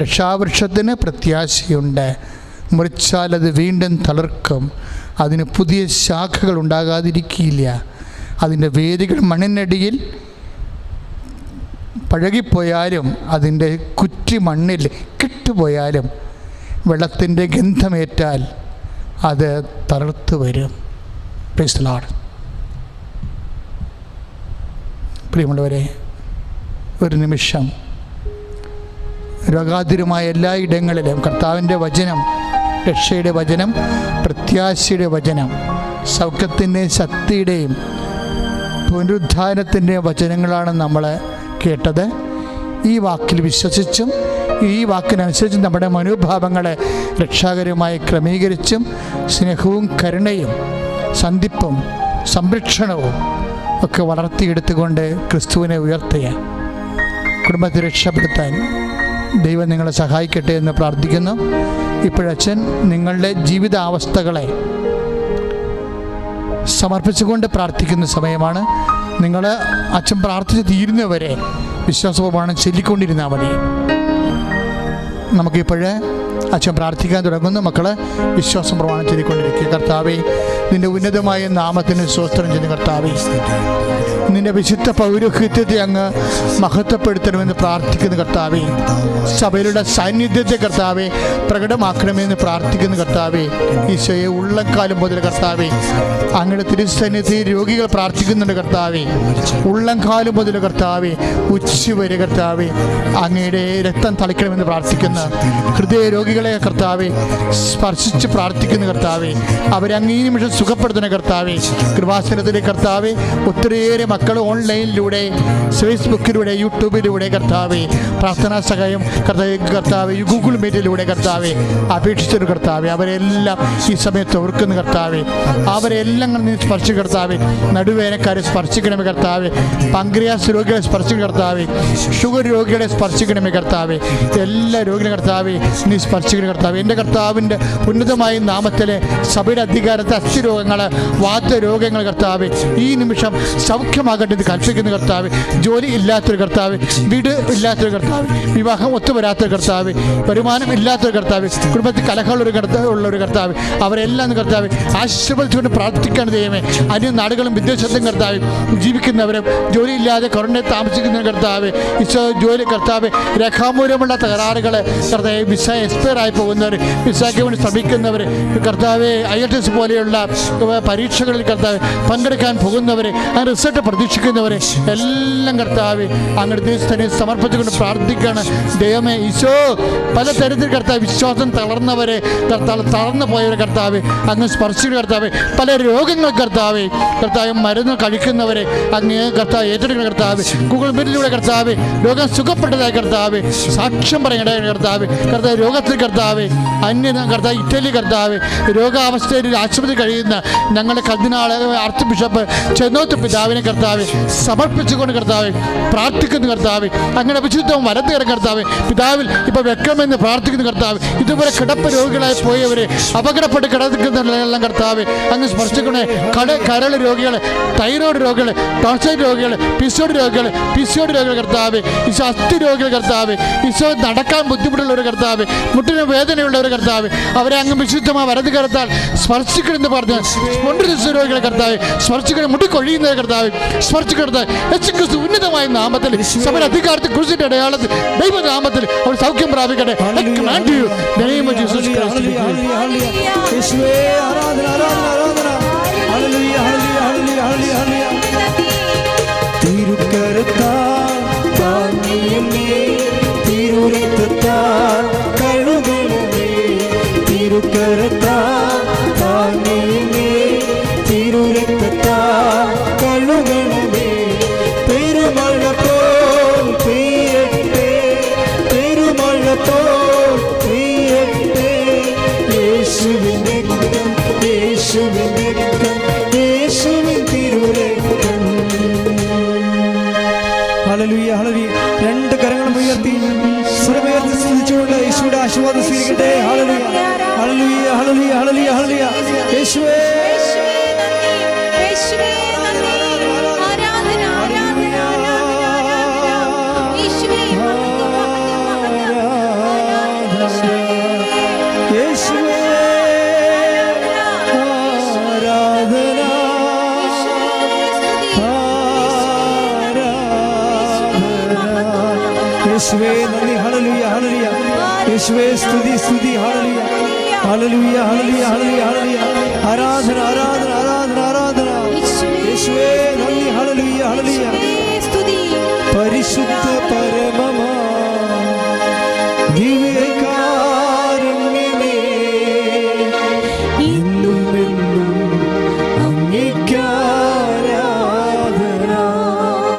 രക്ഷാവൃക്ഷത്തിന് പ്രത്യാശയുണ്ട്. മുറിച്ചാൽ അത് വീണ്ടും തളിർക്കും, അതിന് പുതിയ ശാഖകൾ ഉണ്ടാകാതിരിക്കില്ല. അതിൻ്റെ വേരുകൾ മണ്ണിനടിയിൽ പഴകിപ്പോയാലും അതിൻ്റെ കുറ്റി മണ്ണിൽ കെട്ടുപോയാലും വെള്ളത്തിൻ്റെ ഗന്ധമേറ്റാൽ അത് തളർത്തു വരും. Price the Lord. പ്രിയമുള്ളവരെ, ഒരു നിമിഷം രോഗാതുരമായ എല്ലാ ഇടങ്ങളിലും കർത്താവിൻ്റെ വചനം, രക്ഷയുടെ വചനം, പ്രത്യാശയുടെ വചനം, സൗഖ്യത്തിൻ്റെയും ശക്തിയുടെയും പുനരുദ്ധാനത്തിൻ്റെയും വചനങ്ങളാണ് നമ്മൾ കേട്ടത്. ഈ വാക്കിൽ വിശ്വസിച്ചും ഈ വാക്കിനനുസരിച്ച് നമ്മുടെ മനോഭാവങ്ങളെ രക്ഷാകരമായി ക്രമീകരിച്ചും സ്നേഹവും കരുണയും സന്ധിപ്പും സംരക്ഷണവും ഒക്കെ വളർത്തിയെടുത്തുകൊണ്ട് ക്രിസ്തുവിനെ ഉയർത്തുക, കുടുംബത്തെ രക്ഷപ്പെടുത്താൻ ദൈവം നിങ്ങളെ സഹായിക്കട്ടെ എന്ന് പ്രാർത്ഥിക്കുന്നു. ഇപ്പോഴച്ഛൻ നിങ്ങളുടെ ജീവിതാവസ്ഥകളെ സമർപ്പിച്ചുകൊണ്ട് പ്രാർത്ഥിക്കുന്ന സമയമാണ്. നിങ്ങൾ അച്ഛൻ പ്രാർത്ഥിച്ച് തീരുന്നവരെ വിശ്വാസപ്രമാണം ചൊല്ലിക്കൊണ്ടിരുന്നാൽ മതി. നമുക്കിപ്പോഴേ അച്ഛൻ പ്രാർത്ഥിക്കാൻ തുടങ്ങുന്നു. മക്കളെ വിശ്വാസം പ്രമാണം ചൊല്ലിക്കൊണ്ടിരിക്കുക. കർത്താവേ, നിൻ്റെ ഉന്നതമായ നാമത്തിന് സ്തോത്രം ചെയ്യുന്നു. കർത്താവേ, നിൻ്റെ വിശുദ്ധ പൗരോഹിത്യത്തെ അങ്ങ് മഹത്വപ്പെടുത്തണമെന്ന് പ്രാർത്ഥിക്കുന്നു. കർത്താവേ, സഭയിലുള്ള സാന്നിധ്യത്തെ കർത്താവേ പ്രകടമാക്കണമെന്ന് പ്രാർത്ഥിക്കുന്നു. കർത്താവേ, ഈശോയെ ഉള്ളംകാലം മുതൽ കർത്താവേ അങ്ങയുടെ തിരുസന്നിധി രോഗികൾ പ്രാർത്ഥിക്കുന്നുണ്ട്. കർത്താവേ, ഉള്ളംകാലം മുതൽ കർത്താവേ ഉച്ചവരെ കർത്താവേ അങ്ങയുടെ രക്തം തളിക്കണമെന്ന് പ്രാർത്ഥിക്കുന്ന ഹൃദയ രോഗികളെ കർത്താവേ സ്പർശിച്ച് പ്രാർത്ഥിക്കുന്ന കർത്താവേ, അവരെ അങ്ങേ നിമിഷം സുഖപ്പെടുത്തുന്ന കർത്താവേ, കൃപാസനത്തിലെ കർത്താവേ ഒത്തിരിയേറെ മക്കൾ ഓൺലൈനിലൂടെ ഫേസ്ബുക്കിലൂടെ യൂട്യൂബിലൂടെ കർത്താവേ പ്രാർത്ഥനാ സഹായം കർത്താവേ ഗൂഗിൾ മീറ്റിലൂടെ കർത്താവേ അപേക്ഷിച്ചൊരു കർത്താവേ അവരെല്ലാം ഈ സമയത്ത് ഓർക്കുന്ന കർത്താവേ, അവരെല്ലാം നീ സ്പർശിക്കും കർത്താവേ. നടുവേനക്കാരെ സ്പർശിക്കണമേ കർത്താവേ, പങ്ക്രിയാസ് രോഗികളെ സ്പർശിക്കണം കർത്താവേ, ഷുഗർ രോഗികളെ സ്പർശിക്കണമേ കർത്താവേ, എല്ലാ രോഗികളെ കർത്താവേ നീ സ്പർശിക്കണം കർത്താവേ. എൻ്റെ കർത്താവിൻ്റെ ഉന്നതമായ നാമത്തിലെ സഭയുടെ അധികാരത്തെ അസ്ഥിരോഗങ്ങൾ വാതരോഗങ്ങൾ കർത്താവേ ഈ നിമിഷം സൗഖ്യമാകട്ടെ എന്ന് കൽപ്പിക്കുന്ന കർത്താവേ. ജോലി ഇല്ലാത്തൊരു കർത്താവേ, വീട് ഇല്ലാത്തൊരു കർത്താവേ, വിവാഹം ഒത്തുവരാത്തൊരു കർത്താവേ, വരുമാനം ഇല്ലാത്തൊരു കർത്താവേ, കുടുംബത്തിൽ കലഹമുള്ളൊരു കർത്താവേ, അവരെല്ലാം കർത്താവേ ആശീർവദിച്ചുകൊണ്ട് പ്രാർത്ഥിക്കാൻ ദൈവമേ. അന്യ നാടുകളും വിദേശത്തും കർത്താവേ ജീവിക്കുന്നവരും ജോലിയില്ലാതെ കൊറോണയിൽ താമസിക്കുന്ന കർത്താവേ, ഈശോ ജോലി കർത്താവേ രേഖാമൂലമുള്ള തകരാറുകൾ കർത്താവേ വിസ ഡിസ്പെയർ ആയി പോകുന്നവർ, വിസായ്ക്ക് വേണ്ടി ശ്രമിക്കുന്നവർ, കർത്താവെ IELTS പോലെയുള്ള പരീക്ഷകളിൽ കർത്താവ് പങ്കെടുക്കാൻ പോകുന്നവർ, ആ റിസൾട്ട് പ്രതീക്ഷിക്കുന്നവർ എല്ലാം കർത്താവ് അങ്ങോട്ട് തന്നെ സമർപ്പിച്ചുകൊണ്ട് പ്രാർത്ഥിക്കുകയാണ്. ദൈവമേ ഈശോ, പല തരത്തിൽ കർത്താവ് വിശ്വാസം തളർന്നവരെ, തളർന്നു പോയവരെ കർത്താവ് അങ്ങ് സ്പർശിക്കുന്ന കർത്താവ്, പല രോഗങ്ങൾ കർത്താവ് മരുന്ന് കഴിക്കുന്നവരെ അങ്ങ് കർത്താവ് ഏറ്റെടുക്കുന്ന കർത്താവ്, ഗൂഗിൾ മീറ്റിലൂടെ കർത്താവ് രോഗം സുഖപ്പെട്ടതായി കർത്താവ് സാക്ഷ്യം പറയണ കർത്താവ്, രോഗത്തിൽ കർത്താവ് കർത്താവ് ഇറ്റലി കർത്താവ് രോഗാവസ്ഥയിൽ ആശുപത്രി കഴിയുന്ന ഞങ്ങളുടെ കർദിനാൾ ആർച്ച് ബിഷപ്പ് ചെന്നോത്ത് പിതാവിനെ കർത്താവ് സമർപ്പിച്ചുകൊണ്ട് കർത്താവ് പ്രാർത്ഥിക്കുന്ന കർത്താവ്, അങ്ങനെ വിശുദ്ധവും വലത്തേറെ കർത്താവ് പിതാവിൽ ഇപ്പോൾ വെക്കണമെന്ന് പ്രാർത്ഥിക്കുന്ന കർത്താവ്, ഇതുപോലെ കിടപ്പ് രോഗികളായി പോയവരെ, അപകടപ്പെട്ട് കിടക്കുന്നവരെല്ലാം കർത്താവ് അങ്ങ് സ്പർശിക്കണേ. കരൾ രോഗികൾ, തൈറോയ്ഡ് രോഗികൾ, ടോൺസൈറ്റ് രോഗികൾ, പിസോഡ് രോഗികൾ കർത്താവ്, ഈശോ അസ്ഥി രോഗികൾ കർത്താവ്, ഈശോ നടക്കാൻ ബുദ്ധിമുട്ടുള്ളവർ കർത്താവ്, മുട്ടിന് വേദനയുള്ളവർ കർത്താവ്, അവരെ അങ്ങ് വിശുദ്ധമായ വലത് കരത്താൽ സ്പർശിക്കണമെന്ന് പറഞ്ഞു. സ്പോണ്ടിലോസിസ് രോഗികളെ കർത്താവ് സ്പർശിക്കണം, മുടി കൊഴിയുന്നവരെ കർത്താവ് സ്പർശിക്കരുത്. യേശുക്രിസ്തു ഉന്നതമായ നാമത്തിൽ സഭയുടെ അധികാരത്തിൽ കുറിച്ചിട്ട് അടയാളത്തിൽ ദൈവനാമത്തിൽ അവർ സൗഖ്യം പ്രാപിക്കട്ടെ. രണ്ട് കരങ്ങളും ഉയർത്തി സ്വരമുയർത്തി സ്തുതിച്ചുകൊണ്ട് യേശുവിന്റെ ആശീർവാദം സ്വീകരിക്കട്ടെ. ഹല്ലേലൂയ ഹല്ലേലൂയ ഹല്ലേലൂയ ഹല്ലേലൂയ ഹല്ലേലൂയ. യേശുവേ യേശുവേ നന്ദി. ഹല്ലേലൂയ ഹല്ലേലൂയ. യേശുവേ സ്തുതി സ്തുതി. ഹല്ലേലൂയ ഹല്ലേലൂയ ഹല്ലേലൂയ ഹല്ലേലൂയ ഹല്ലേലൂയ. ആരാധന ആരാധന ആരാധന ആരാധന. യേശുവേ നന്ദി. ഹല്ലേലൂയ ഹല്ലേലൂയ. പരിശുദ്ധ